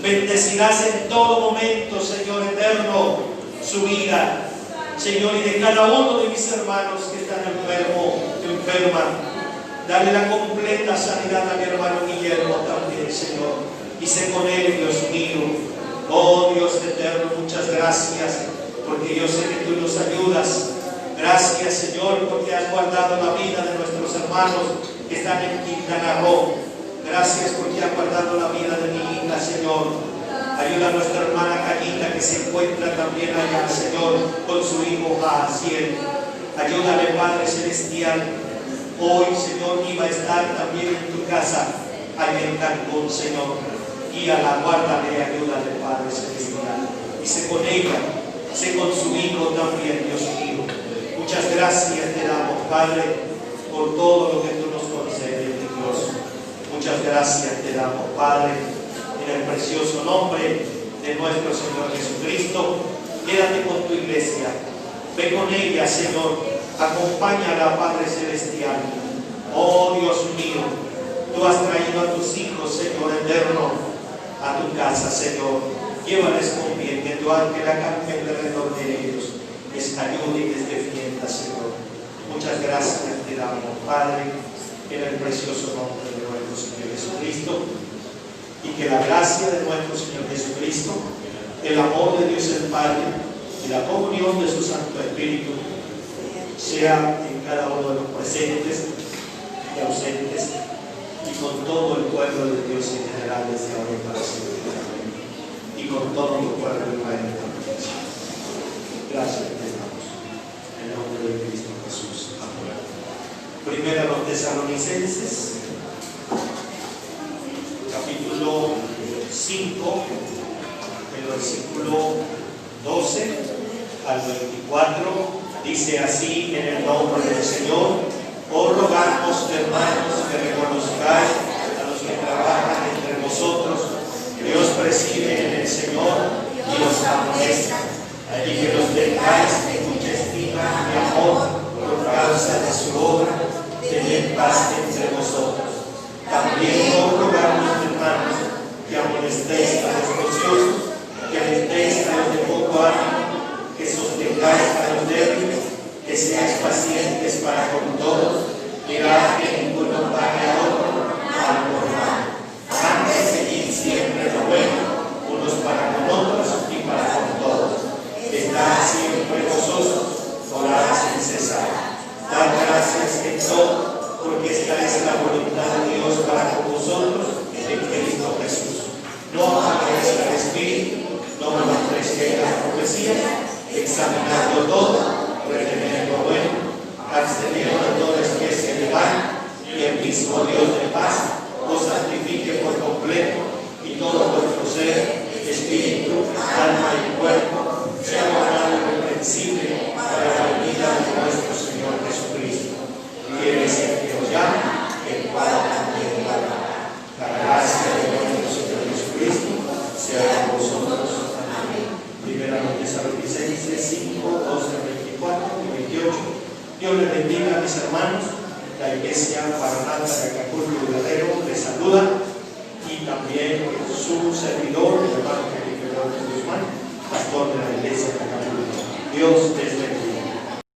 Bendecirás en todo momento, Señor eterno, su vida, Señor, y de cada uno de mis hermanos que están enferma. Dale la completa sanidad a mi hermano Guillermo también, Señor, y sé con él, Dios mío. Oh Dios eterno, muchas gracias, porque yo sé que tú nos ayudas. Gracias, Señor, porque has guardado la vida de nuestros hermanos que están en Quintana Roo. Gracias porque has guardado la vida de mi hija, Señor. Ayuda a nuestra hermana Cañita que se encuentra también allá, Señor, con su hijo Jaciel. Ayúdale, Padre celestial. Hoy, Señor, iba a estar también en tu casa, allá en Cancún, Señor. Guíala, guárdale, ayúdale, Padre celestial. Y sé con ella, sé con su hijo también, Dios mío. Muchas gracias te damos, Padre, por todo lo que tú nos concedes, mi Dios. Muchas gracias te damos, Padre, en el precioso nombre de nuestro Señor Jesucristo. Quédate con tu iglesia. Ve con ella, Señor. Acompáñala, Padre celestial. Oh Dios mío, tú has traído a tus hijos, Señor eterno, a tu casa, Señor. Llévales con bien, que tu ángel acampe alrededor de ellos. Les ayude y les defienda, Señor. Muchas gracias te damos, Padre, en el precioso nombre de nuestro Señor Jesucristo. Y que la gracia de nuestro Señor Jesucristo, el amor de Dios el Padre y la comunión de su Santo Espíritu sea en cada uno de los presentes y ausentes y con todo el pueblo de Dios en general desde ahora y para siempre. Y con todo tu pueblo en Israel también. Gracias te damos. En el nombre de Cristo Jesús. Amén. Primera a los Tesalonicenses, capítulo 5, el versículo 12 al 24, dice así: en el nombre del Señor, os rogamos, hermanos, que reconozcáis a los que trabajan entre vosotros, Dios preside en el Señor y los amonesta, y que los tengáis en mucha estima y amor por causa de su obra, tened paz entre vosotros. También os rogamos, hermanos, que amonestéis a los ociosos, que alentéis a los de poco ánimo, que sostengáis a los débiles, que seáis pacientes para con todos, mirad que ninguno pague a otro mal por mal. Antes seguid siempre lo bueno, unos para con otros y para con todos. Estad siempre gozosos, orad sin cesar. Dad gracias en todo, porque esta es la voluntad de Dios para con vosotros en Cristo Jesús. No apaguéis el espíritu, no menospreciéis las profecías, examinando todo, retened lo bueno, absteniendo de toda especie de mal, y el mismo Dios de paz os santifique por completo, y todo vuestro ser, espíritu, alma y cuerpo, sea guardado irreprensible para la venida de nuestro Señor Jesucristo. Quiere ser que os llame, el cual también llamará. La gracia de nuestro Señor Jesucristo sea con vosotros. Amén. Primera Tesalonicenses 5, 12, 24 y 28. Dios les bendiga, mis hermanos. La Iglesia Maranatha de Acapulco Guerrero les saluda, y también su servidor, el hermano Felipe Guzmán, pastor de la Iglesia de Acapulco. Dios les bendiga.